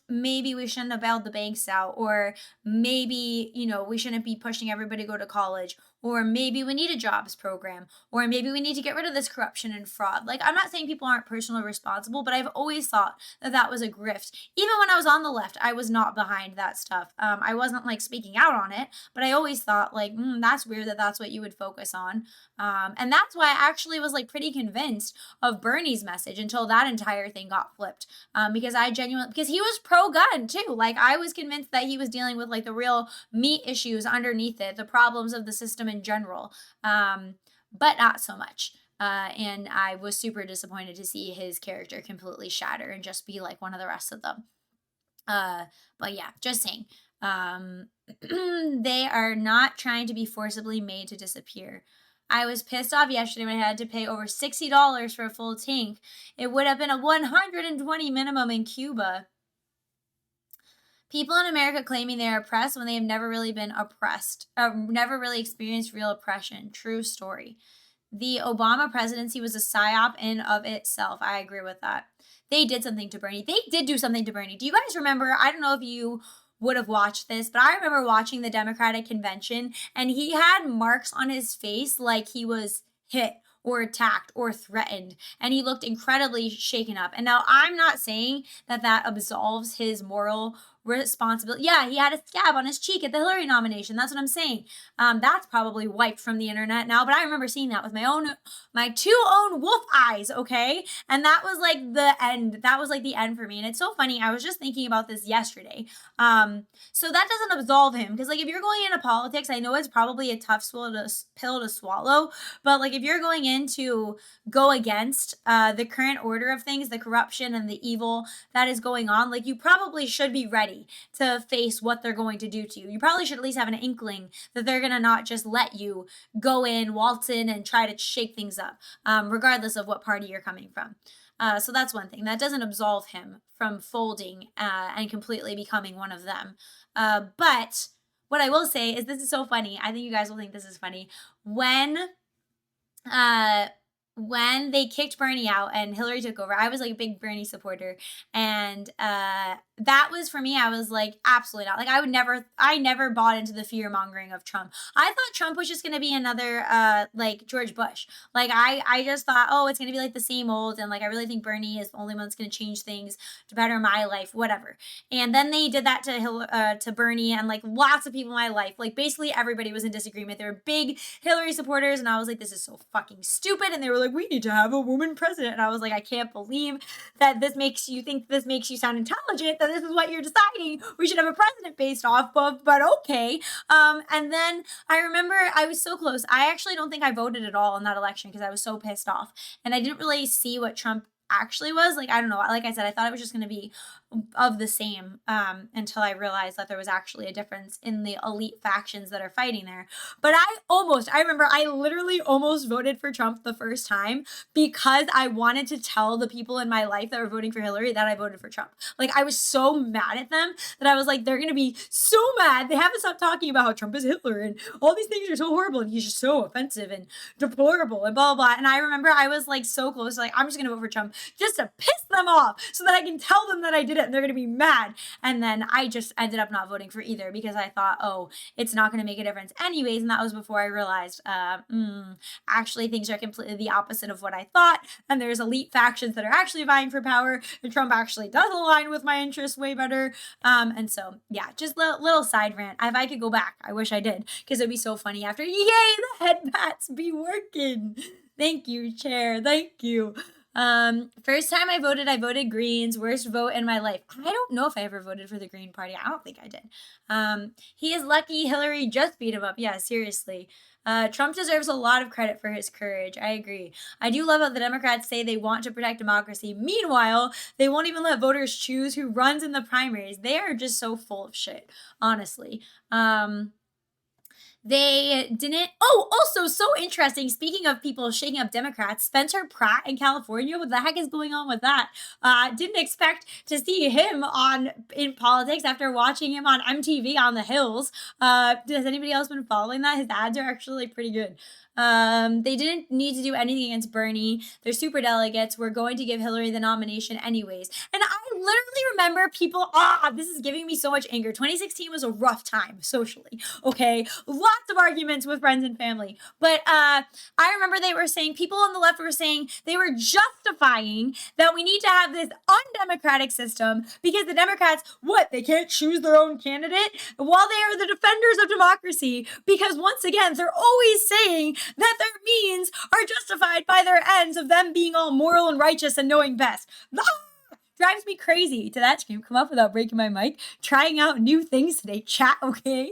maybe we shouldn't have bailed the banks out, or maybe, you know, we shouldn't be pushing everybody to go to college, or maybe we need a jobs program, or maybe we need to get rid of this corruption and fraud. Like, I'm not saying people aren't personally responsible, but I've always thought that that was a grift. Even when I was on the left, I was not behind that stuff. I wasn't like speaking out on it, but I always thought like, that's weird that that's what you would focus on. And that's why I actually was like pretty convinced of Bernie's message until that entire thing got flipped. Because he was pro-gun too. Like I was convinced that he was dealing with like the real meat issues underneath it, the problems of the system in general, but not so much. And I was super disappointed to see his character completely shatter and just be like one of the rest of them. But yeah, just saying. They are not trying to be forcibly made to disappear. I was pissed off yesterday when I had to pay over $60 for a full tank. It would have been a $120 minimum in Cuba. People in America claiming they're oppressed when they have never really been oppressed, never really experienced real oppression. True story. The Obama presidency was a psyop in of itself. I agree with that. They did something to Bernie. They did do something to Bernie. Do you guys remember? I don't know if you would have watched this, but I remember watching the Democratic convention and he had marks on his face like he was hit or attacked or threatened, and he looked incredibly shaken up. And now I'm not saying that that absolves his moral responsibility. Yeah, he had a scab on his cheek at the Hillary nomination. That's what I'm saying. That's probably wiped from the internet now, but I remember seeing that with my two own wolf eyes, okay? And that was like the end. That was like the end for me. And it's so funny. I was just thinking about this yesterday. So that doesn't absolve him, because like if you're going into politics, I know it's probably a tough pill to swallow, but like if you're going in to go against the current order of things, the corruption and the evil that is going on, like you probably should be ready to face what they're going to do to you. You probably should at least have an inkling that they're going to not just let you go in, waltz in, and try to shake things up, regardless of what party you're coming from. So that's one thing. That doesn't absolve him from folding and completely becoming one of them. But what I will say is, this is so funny. I think you guys will think this is funny. When they kicked Bernie out and Hillary took over, I was like a big Bernie supporter. And that was, for me, I was like, absolutely not. Like I never bought into the fear mongering of Trump. I thought Trump was just going to be another like George Bush. Like I just thought, oh, it's going to be like the same old. And like, I really think Bernie is the only one that's going to change things to better my life, whatever. And then they did that to Bernie and like lots of people in my life. Like basically everybody was in disagreement. They were big Hillary supporters. And I was like, this is so fucking stupid. And they were like, we need to have a woman president. And I was like, I can't believe that this makes you sound intelligent, that this is what you're deciding we should have a president based off of, but okay. And then I remember I was so close. I actually don't think I voted at all in that election because I was so pissed off. And I didn't really see what Trump actually was. Like, I don't know. Like I said, I thought it was just going to be of the same until I realized that there was actually a difference in the elite factions that are fighting there. But I remember I literally almost voted for Trump the first time because I wanted to tell the people in my life that were voting for Hillary that I voted for Trump. Like, I was so mad at them that I was like, they're going to be so mad. They haven't stopped talking about how Trump is Hitler and all these things are so horrible and he's just so offensive and deplorable and blah, blah, blah. And I remember I was like so close, like, I'm just going to vote for Trump just to piss them off so that I can tell them that I did it and they're going to be mad. And then I just ended up not voting for either because I thought, oh, it's not going to make a difference anyways. And that was before I realized, actually things are completely the opposite of what I thought. And there's elite factions that are actually vying for power. And Trump actually does align with my interests way better. And so, yeah, just little side rant. If I could go back, I wish I did, because it'd be so funny after, yay, the head bats be working. Thank you, Chair. Thank you. First time I voted Greens. Worst vote in my life. I don't know if I ever voted for the Green Party. I don't think I did. He is lucky Hillary just beat him up. Yeah, seriously. Trump deserves a lot of credit for his courage. I agree. I do love how the Democrats say they want to protect democracy. Meanwhile, they won't even let voters choose who runs in the primaries. They are just so full of shit, honestly. They didn't. Oh, also so interesting. Speaking of people shaking up Democrats, Spencer Pratt in California. What the heck is going on with that? Didn't expect to see him in politics after watching him on MTV on the Hills. Has anybody else been following that? His ads are actually pretty good. They didn't need to do anything against Bernie. They're super delegates. We're going to give Hillary the nomination anyways. And I literally remember people, this is giving me so much anger. 2016 was a rough time socially. Okay. Lots of arguments with friends and family. But, I remember people on the left were saying they were justifying that we need to have this undemocratic system because the Democrats, they can't choose their own candidate while they are the defenders of democracy, because once again, they're always saying that their means are justified by their ends of them being all moral and righteous and knowing best. Drives me crazy. Did that scream come up without breaking my mic? Trying out new things today, chat, okay?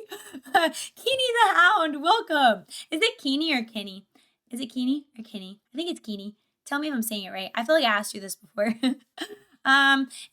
Keeney the Hound, welcome. Is it Keeney or Kenny? Is it Keeney or Kenny? I think it's Keeney. Tell me if I'm saying it right. I feel like I asked you this before.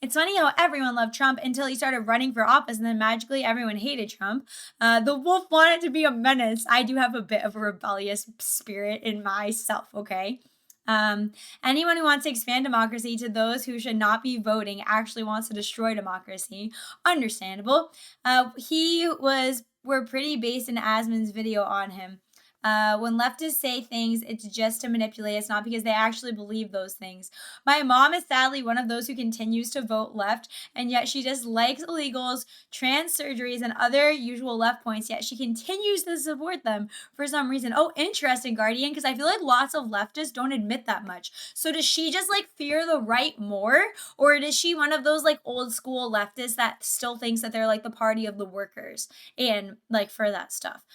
It's funny how everyone loved Trump until he started running for office, and then magically everyone hated Trump. The wolf wanted to be a menace. I do have a bit of a rebellious spirit in myself, okay? Anyone who wants to expand democracy to those who should not be voting actually wants to destroy democracy. Understandable. We're pretty based in Asman's video on him. When leftists say things, it's just to manipulate. It's not because they actually believe those things. My mom is sadly one of those who continues to vote left, and yet she just likes illegals, trans surgeries, and other usual left points, yet she continues to support them for some reason. Oh, interesting, Guardian, because I feel like lots of leftists don't admit that much. So does she just like fear the right more? Or is she one of those like old school leftists that still thinks that they're like the party of the workers and like for that stuff?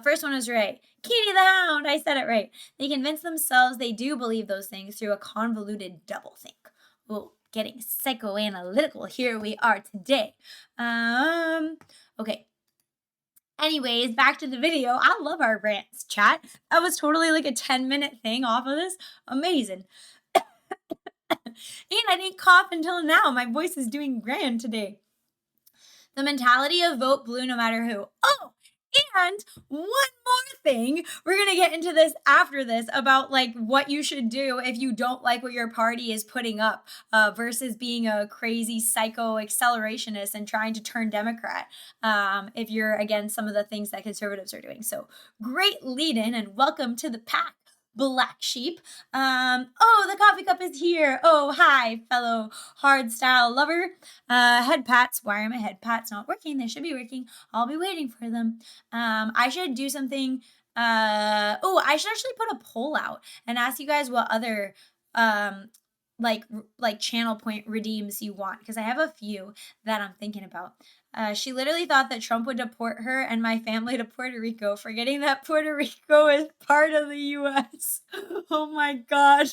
First one was right. Kitty the Hound, I said it right. They convince themselves they do believe those things through a convoluted doublethink. Oh, getting psychoanalytical. Here we are today. Okay. Anyways, back to the video. I love our rants, chat. That was totally like a 10-minute thing off of this. Amazing. And I didn't cough until now. My voice is doing grand today. The mentality of vote blue no matter who. Oh, and one more thing, we're going to get into this after this about like what you should do if you don't like what your party is putting up versus being a crazy psycho accelerationist and trying to turn Democrat if you're against some of the things that conservatives are doing. So great lead in and welcome to the pack. Black sheep. Oh, the coffee cup is here. Oh, hi, fellow hard style lover. Head pats. Why are my head pats not working? They should be working. I'll be waiting for them. I should do something. I should actually put a poll out and ask you guys what other like channel point redeems you want, because I have a few that I'm thinking about. She literally thought that Trump would deport her and my family to Puerto Rico, forgetting that Puerto Rico is part of the U.S. Oh my God.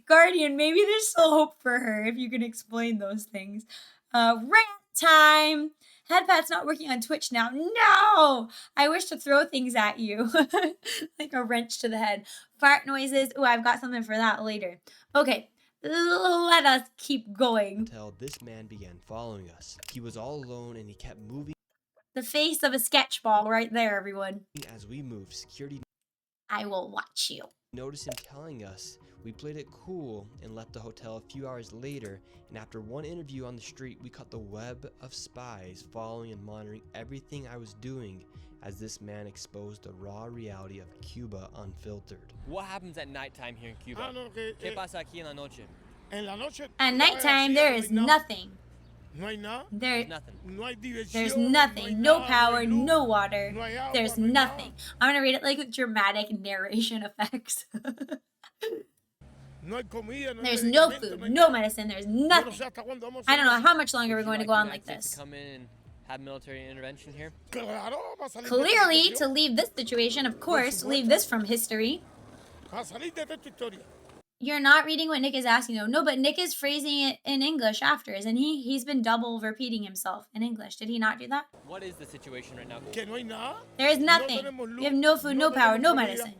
Guardian, maybe there's still hope for her if you can explain those things. Rant time. Headpat's not working on Twitch now. No! I wish to throw things at you. Like a wrench to the head. Fart noises. Oh, I've got something for that later. Okay. Let us keep going. Until this man began following us. He was all alone and he kept moving. The face of a sketch ball right there, everyone. As we moved, security I will watch you. noticed him telling us. We played it cool and left the hotel a few hours later, and after one interview on the street, we caught the web of spies following and monitoring everything I was doing as this man exposed the raw reality of Cuba unfiltered. What happens at nighttime here in Cuba? ¿Qué pasa aquí en la noche? At nighttime, there is nothing. There's nothing. No power, no water. There's nothing. I'm gonna read it like with dramatic narration effects. There's no food, no medicine, there's nothing. I don't know how much longer we're going to go on like this. To come in and have military intervention here? Clearly, to leave this situation, of course, leave this from history. You're not reading what Nick is asking, though. No, but Nick is phrasing it in English after, isn't he? He's been double repeating himself in English. Did he not do that? What is the situation right now? There is nothing. We have no food, no power, no medicine.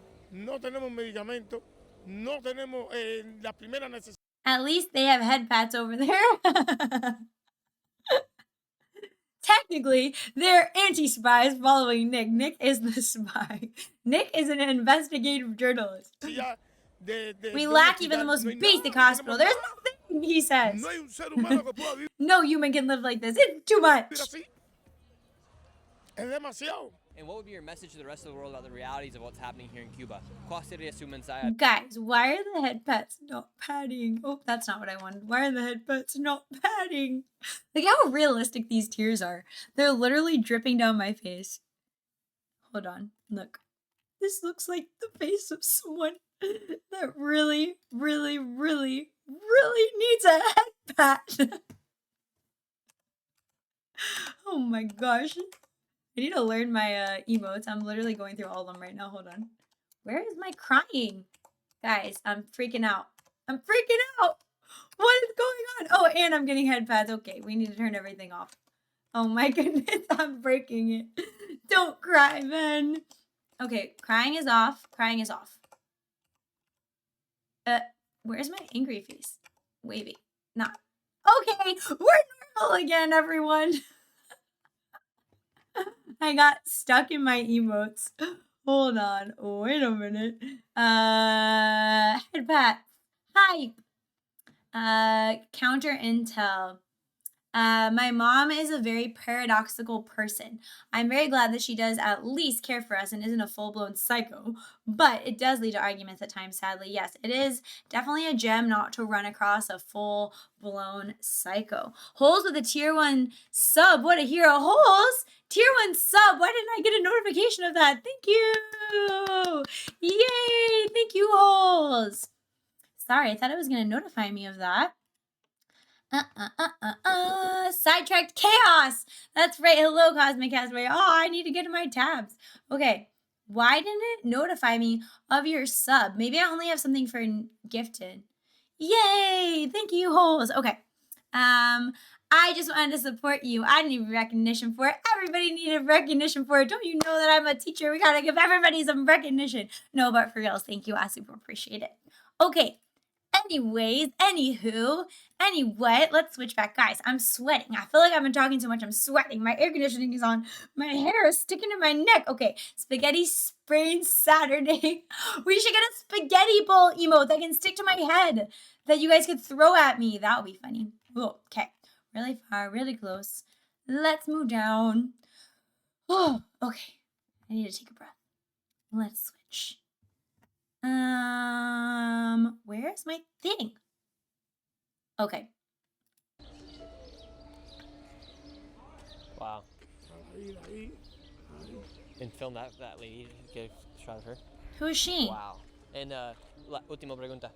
At least they have head pats over there. Technically, they're anti-spies following Nick. Nick is the spy. Nick is an investigative journalist. We lack even the most basic hospital. There's nothing, he says. No human can live like this. It's too much. And what would be your message to the rest of the world about the realities of what's happening here in Cuba? ¿Cuál sería su mensaje? Guys, why are the head pats not padding? Oh, that's not what I wanted. Why are the head pats not padding? Like how realistic these tears are. They're literally dripping down my face. Hold on. Look. This looks like the face of someone that really, really, really, really needs a head pat. Oh my gosh. I need to learn my emotes. I'm literally going through all of them right now. Hold on. Where is my crying? Guys, I'm freaking out. I'm freaking out. What is going on? Oh, and I'm getting head pads. Okay, we need to turn everything off. Oh my goodness, I'm breaking it. Don't cry, man. Okay, crying is off. Crying is off. Where's my angry face? Wavy. Not. Okay, we're normal again, everyone. I got stuck in my emotes. Hold on. Wait a minute. Head pat. Hype. Counter intel. My mom is a very paradoxical person. I'm very glad that she does at least care for us and isn't a full-blown psycho, but it does lead to arguments at times, sadly. Yes, it is definitely a gem not to run across a full-blown psycho. Holes with a tier 1 sub. What a hero. Holes! Tier 1 sub. Why didn't I get a notification of that? Thank you! Yay! Thank you, Holes! Sorry, I thought it was going to notify me of that. Sidetracked chaos. That's right. Hello, Cosmic Castaway. Oh, I need to get to my tabs. Okay. Why didn't it notify me of your sub? Maybe I only have something for gifted. Yay! Thank you, Holes. Okay. I just wanted to support you. I need recognition for it. Everybody needed recognition for it. Don't you know that I'm a teacher? We gotta give everybody some recognition. No, but for reals, thank you. I super appreciate it. Okay. Anyways, anyway, let's switch back. Guys, I'm sweating. I feel like I've been talking too much. I'm sweating. My air conditioning is on. My hair is sticking to my neck. Okay, spaghetti sprain Saturday. We should get a spaghetti bowl emote that can stick to my head that you guys could throw at me. That would be funny. Oh, okay, really far, really close. Let's move down. Oh, okay. I need to take a breath. Let's switch. Where's my thing? Okay. Wow. And film that lady. Get a shot of her. Who is she? Wow. And la última pregunta.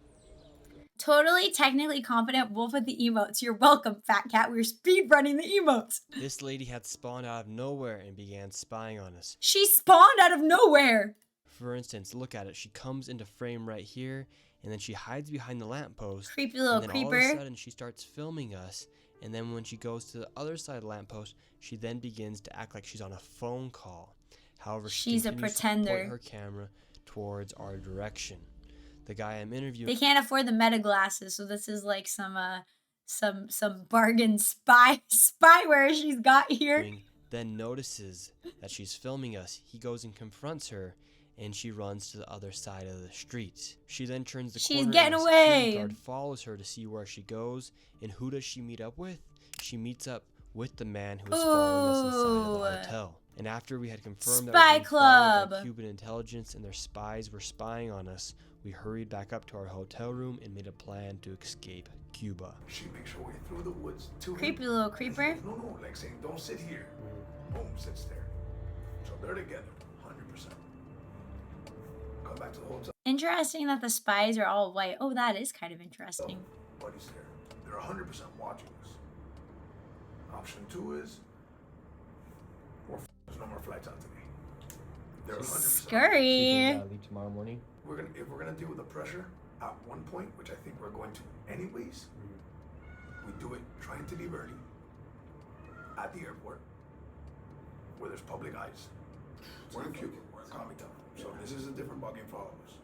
Totally technically competent wolf with the emotes. You're welcome, fat cat. We're speed running the emotes. This lady had spawned out of nowhere and began spying on us. She spawned out of nowhere. For instance, look at it. She comes into frame right here, and then she hides behind the lamppost. Creepy little and then creeper. All of a sudden, she starts filming us. And then when she goes to the other side of the lamppost, she then begins to act like she's on a phone call. However, she's a pretender. To point her camera towards our direction. The guy I'm interviewing. They can't afford the meta glasses, so this is like some bargain spyware she's got here. Then notices that she's filming us. He goes and confronts her, and she runs to the other side of the street. She then turns the corner. She's getting and away. The security guard follows her to see where she goes, and who does she meet up with? She meets up with the man who was following us inside of the hotel. And after we had confirmed that we were followed by Cuban intelligence and their spies were spying on us, we hurried back up to our hotel room and made a plan to escape Cuba. She makes her way through the woods to creepy little creeper. No, like saying, don't sit here. Boom, sits there. So they're together, 100%. Come back to the hotel. Interesting that the spies are all white. Oh, that is kind of interesting. Buddy's there. They're 100% watching us. Option 2 is there's no more flights out today. They're 100%. Scurry. Leave tomorrow morning. If we're gonna deal with the pressure at one point, which I think we're going to anyways, we do it trying to leave early at the airport where there's public eyes. We're in Cuba, Comic Town, so this is a different ballgame for all of us.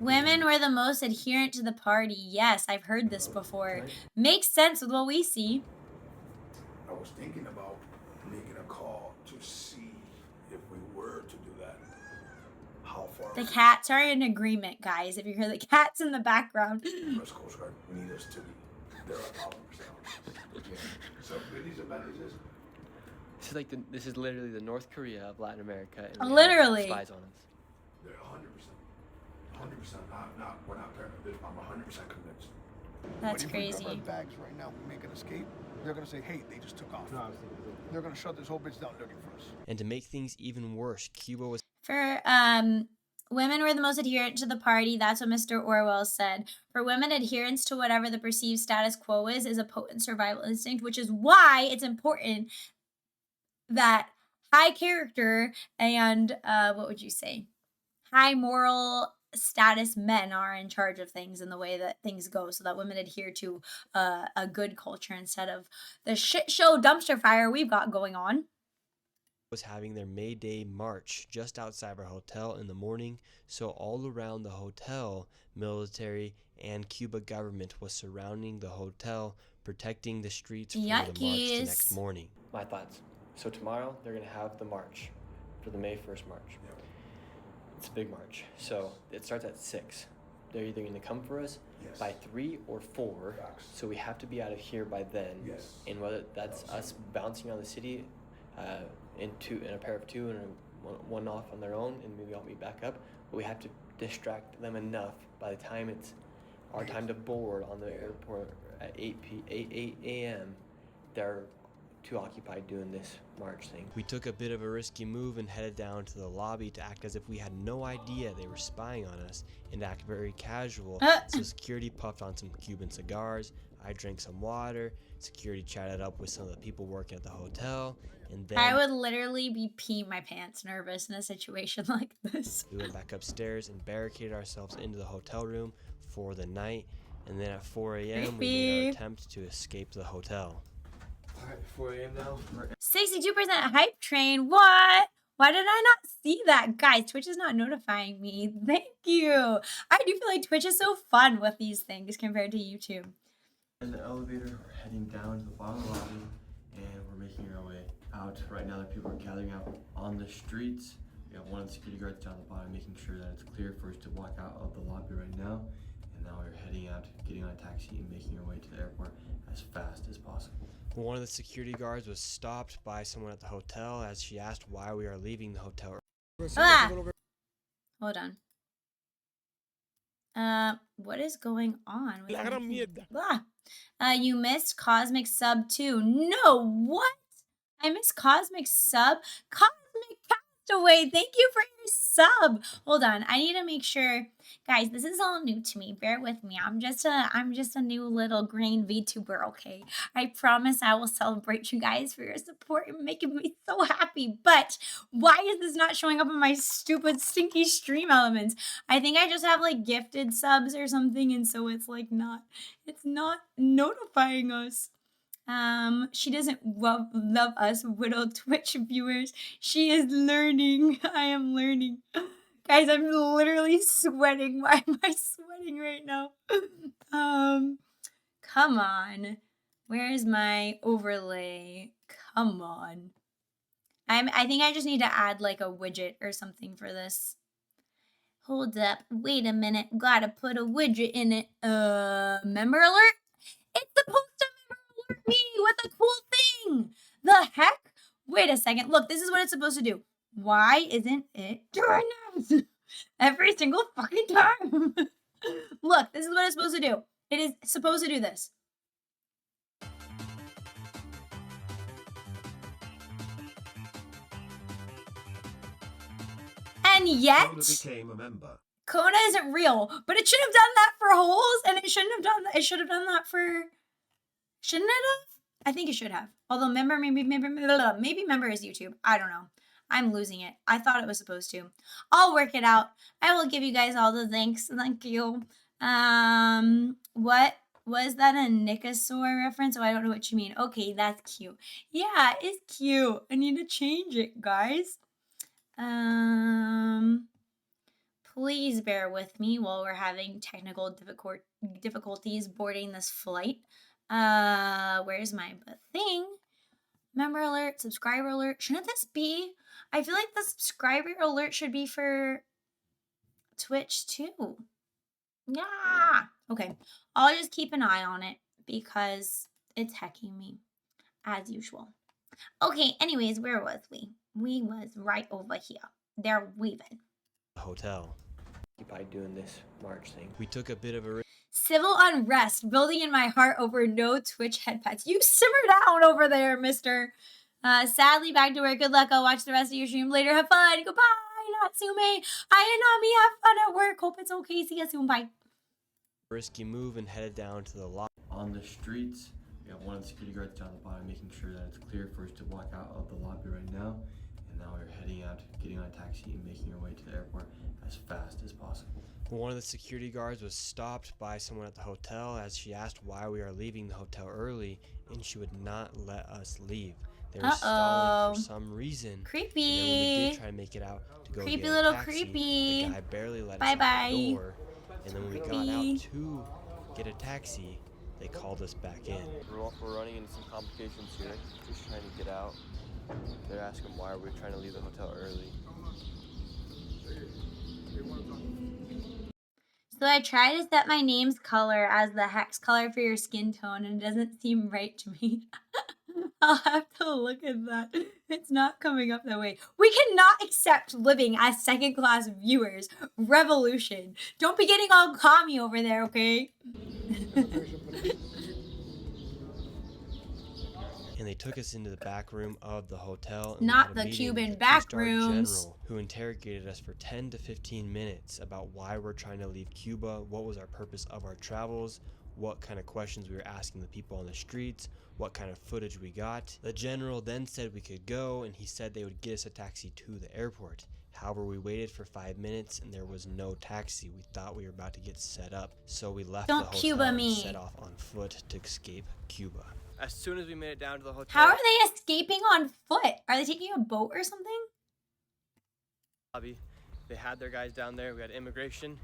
Women were the most adherent to the party. Yes, I've heard this before. Makes sense with what we see. I was thinking about making a call to see if we were to do that. How far? The cats are in agreement, guys. If you hear the cats in the background. West Coast Guard need us to be. They're a problem for So goodies and baddies. This is like this is literally the North Korea of Latin America. And literally. Spies on us. They're 100%. 100%. Not we're not paranoid. I'm 100% convinced. That's but crazy. If we grab our bags right now, we make an escape. They're gonna say, "Hey, they just took off." They're gonna shut this whole bitch down looking for us. And to make things even worse, Cuba was. For women were the most adherent to the party. That's what Mr. Orwell said. For women, adherence to whatever the perceived status quo is a potent survival instinct, which is why it's important that high character and what would you say, high moral status men are in charge of things in the way that things go, so that women adhere to a good culture instead of the shit show dumpster fire we've got going on. Was having their May Day march just outside our hotel in the morning, so all around the hotel, military and Cuba government was surrounding the hotel, protecting the streets for the march the next morning. My thoughts. So tomorrow they're gonna have the march. for the May 1st march. It's a big march. So it starts at 6. They're either going to come for us by 3 or 4. So we have to be out of here by then. And whether that's us bouncing around the city in a pair of 2 and one off on their own, and maybe I'll meet back up. But we have to distract them enough by the time it's our time to board on the airport at 8 a.m. They're too occupied doing this march thing. We took a bit of a risky move and headed down to the lobby to act as if we had no idea they were spying on us and act very casual. So security puffed on some Cuban cigars, I drank some water, security chatted up with some of the people working at the hotel, and then I would literally be peeing my pants nervous in a situation like this. we went back upstairs and barricaded ourselves into the hotel room for the night, and then at 4 a.m. we made our attempt to escape the hotel. Alright, 4 a.m. now. 62% hype train. What? Why did I not see that? Guys, Twitch is not notifying me. Thank you. I do feel like Twitch is so fun with these things compared to YouTube. In the elevator, we're heading down to the bottom lobby, and we're making our way out. Right now, the people are gathering out on the streets. We have one of the security guards down the bottom, making sure that it's clear for us to walk out of the lobby right now. And now we're heading out, getting on a taxi, and making our way to the airport as fast as possible. One of the security guards was stopped by someone at the hotel as she asked why we are leaving the hotel. Hold on. What is going on? You missed Cosmic Sub too. No, what? I missed Cosmic Sub? Cosmic Castaway, thank you for your sub. Hold on, I need to make sure. Guys, this is all new to me. Bear with me. I'm just a new little green VTuber, okay? I promise I will celebrate you guys for your support and making me so happy. But why is this not showing up in my stupid stinky stream elements? I think I just have like gifted subs or something, and so it's like it's not notifying us. She doesn't love us widow Twitch viewers. She is learning. I am learning. Guys, I'm literally sweating. Why am I sweating right now? Come on. Where is my overlay? Come on. I think I just need to add like a widget or something for this. Hold up. Wait a minute. Gotta put a widget in it. Member alert? It's supposed to member alert me with a cool thing. The heck? Wait a second. Look, this is what it's supposed to do. Why isn't it doing this? Every single fucking time. Look, this is what it's supposed to do. It is supposed to do this. And yet, became a member. Kona isn't real, but it should have done that for holes, and it shouldn't have done that. It should have done that for. Shouldn't it have? I think it should have. Although maybe member is YouTube. I don't know. I'm losing it. I thought it was supposed to. I'll work it out. I will give you guys all the thanks. Thank you. What was that, a Nicosaur reference? Oh, I don't know what you mean. Okay, that's cute. Yeah, it's cute. I need to change it, guys. Please bear with me while we're having technical difficulties boarding this flight. Where's my thing? Member alert, subscriber alert. Shouldn't this be? I feel like the subscriber alert should be for Twitch too. Yeah. Okay. I'll just keep an eye on it because it's hecking me as usual. Okay. Anyways, where was we? We was right over here. They're weaving. Hotel. By doing this march thing. We took a bit of a civil unrest building in my heart over no Twitch head pets. You simmer down over there, mister. Sadly, back to work. Good luck. I'll watch the rest of your stream later. Have fun. Goodbye, Natsume. I and Nami have fun at work. Hope it's okay. See you soon. Bye. risky move and headed down to the lobby. On the streets, we have one of the security guards down the bottom, making sure that it's clear for us to walk out of the lobby right now. And now we're heading out, getting on a taxi, and making our way to the airport as fast as possible. One of the security guards was stopped by someone at the hotel as she asked why we are leaving the hotel early, and she would not let us leave. They were stalling for some reason. Creepy. And then when we did try to make it out to go creepy get a little taxi, creepy. the guy barely let us out the door. And then when we got out to get a taxi, they called us back in. We're running into some complications here, just trying to get out. They're asking why are we trying to leave the hotel early. So I try to set my name's color as the hex color for your skin tone, and it doesn't seem right to me. I'll have to look at that. It's not coming up that way. We cannot accept living as second-class viewers. Revolution. Don't be getting all commie over there, okay? And they took us into the back room of the hotel. And Not we the had a meeting Cuban with a back two-star rooms. general who interrogated us for 10 to 15 minutes about why we're trying to leave Cuba, what was our purpose of our travels, what kind of questions we were asking the people on the streets, what kind of footage we got. The general then said we could go, and he said they would get us a taxi to the airport. However, we waited for 5 minutes and there was no taxi. We thought we were about to get set up, so we left the Don't hotel Cuba and me. set off on foot to escape Cuba. As soon as we made it down to the hotel, How are they escaping on foot? Are they taking a boat or something? lobby, they had their guys down there. We had immigration,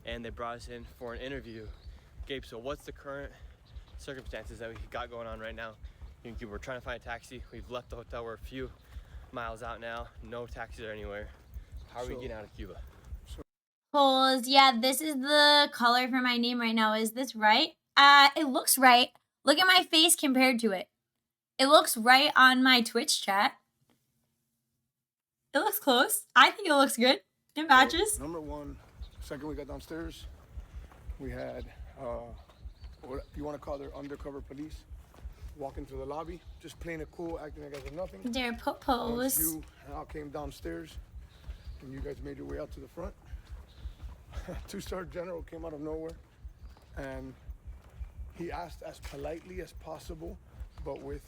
and they brought us in for an interview. Gabe, so what's the current circumstances that we got going on right now in Cuba? We're trying to find a taxi. We've left the hotel. We're a few miles out now. No taxis are anywhere. How are we getting out of Cuba? Pause. Yeah, this is the color for my name right now. Is this right? It looks right. Look at my face compared to it. It looks right on my Twitch chat. It looks close. I think it looks good. It matches. Number one, second we got downstairs, we had, what you want to call their undercover police, walking through the lobby, just playing it cool, acting like there's nothing. They're Once popos. you and I came downstairs, and you guys made your way out to the front, two-star general came out of nowhere, and he asked as politely as possible, but with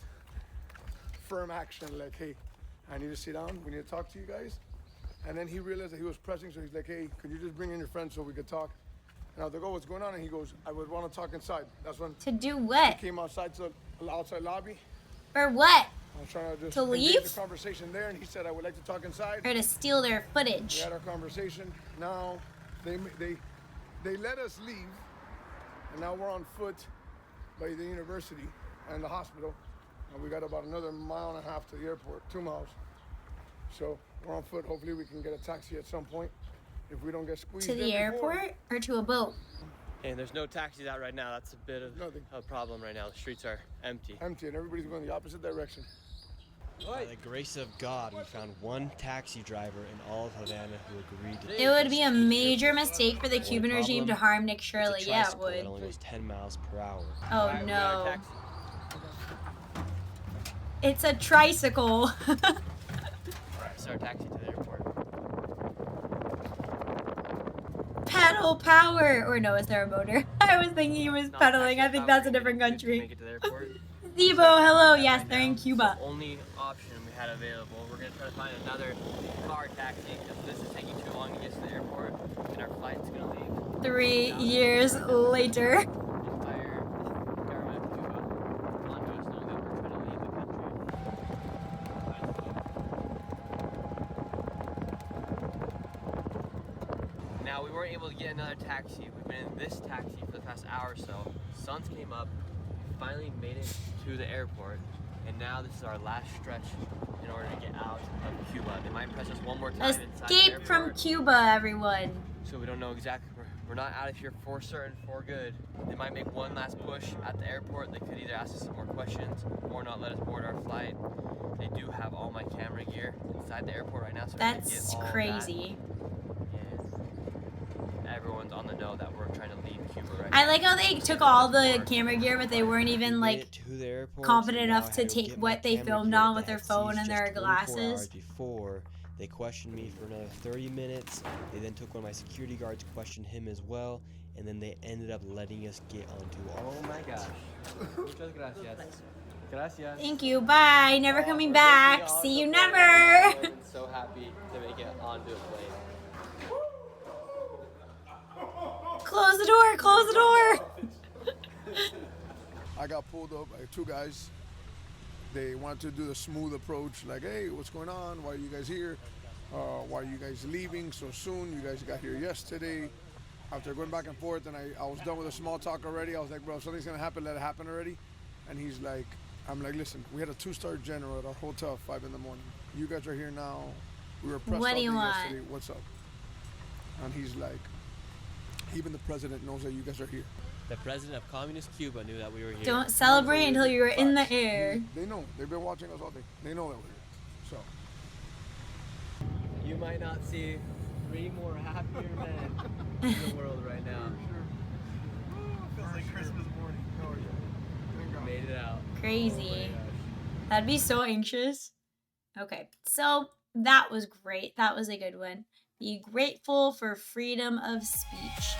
firm action, like, hey, I need to sit down, we need to talk to you guys. And then he realized that he was pressing, so he's like, hey, could you just bring in your friend so we could talk? And I was like, oh, what's going on? And he goes, I would want to talk inside. That's when To do what? he came outside to the outside lobby. For what? I was trying to just To engage leave? the conversation there, and he said, I would like to talk inside. Or to steal their We footage. had our conversation. Now they let us leave, and now we're on foot by the university and the hospital, and we got about another 1.5 miles to the airport, 2 miles. So we're on foot. Hopefully we can get a taxi at some point if we don't get squeezed To the airport or to a boat? And there's no taxis out right now. That's a bit of a problem right now. The streets are empty. Empty, and everybody's going the opposite direction. By the grace of God, we found one taxi driver in all of Havana who agreed to It would be a major mistake for the Cuban regime to harm Nick Shirley. Yeah, it tricycle would. that only goes 10 miles per hour. Oh no. It's a tricycle. It's our taxi to the airport. Pedal power. Or no, is there a motor? I was thinking he was pedaling. I think that's a different country. Make it to the airport. Zibo, hello. Yes, they're in Cuba. Only option we had available. We're gonna try to find another car taxi because this is taking too long to get to the airport, and our flight's gonna leave. 3 years later. Entire government of Cuba onto us knowing that we're trying to leave the country. Now we weren't able to get another taxi. We've been in this taxi for the past hour or so. Suns came up. Finally made it to the airport, and now this is our last stretch in order to get out of Cuba. They might press us one more time inside the Escape airport, from Cuba, everyone. so we don't know exactly. We're not out of here for certain, for good. They might make one last push at the airport. They could either ask us some more questions or not let us board our flight. They do have all my camera gear inside the airport right now, so That's we can get all crazy. that. Everyone's on the know that we're trying to leave Cuba right I now. like how they took all the camera gear, but they weren't even like To the airport, confident and now enough I to had go take get what my they camera filmed gear on that with they their had phone seized and just their 24 glasses. hours before. They questioned me for another 30 minutes. They then took one of my security guards, questioned him as well, and then they ended up letting us get onto Oh my gosh. Muchas gracias. Gracias. Thank you. Bye. Never coming We're back. taking off See the you plane. never. I'm so happy to make it onto a plane. Close the door. Close the door. I got pulled up by 2 guys. They wanted to do the smooth approach, like, hey, what's going on? Why are you guys here? Why are you guys leaving so soon? You guys got here yesterday. After going back and forth, and I was done with the small talk already. I was like, bro, if something's gonna happen, let it happen already. And he's like, I'm like, listen, we had a 2-star general at our hotel at 5 in the morning. You guys are here now. We were pressed What all do day you want? yesterday. What's up? And he's like, even the president knows that you guys are here. The president of communist Cuba knew that we were here. Don't celebrate until you were in the air. They know. They've been watching us all day. They know that we're here. So. You might not see 3 more happier men in the world right now. Feels like Christmas morning. Oh yeah. Made it out. Crazy. That'd be so anxious. Okay, so that was great. That was a good one. Be grateful for freedom of speech.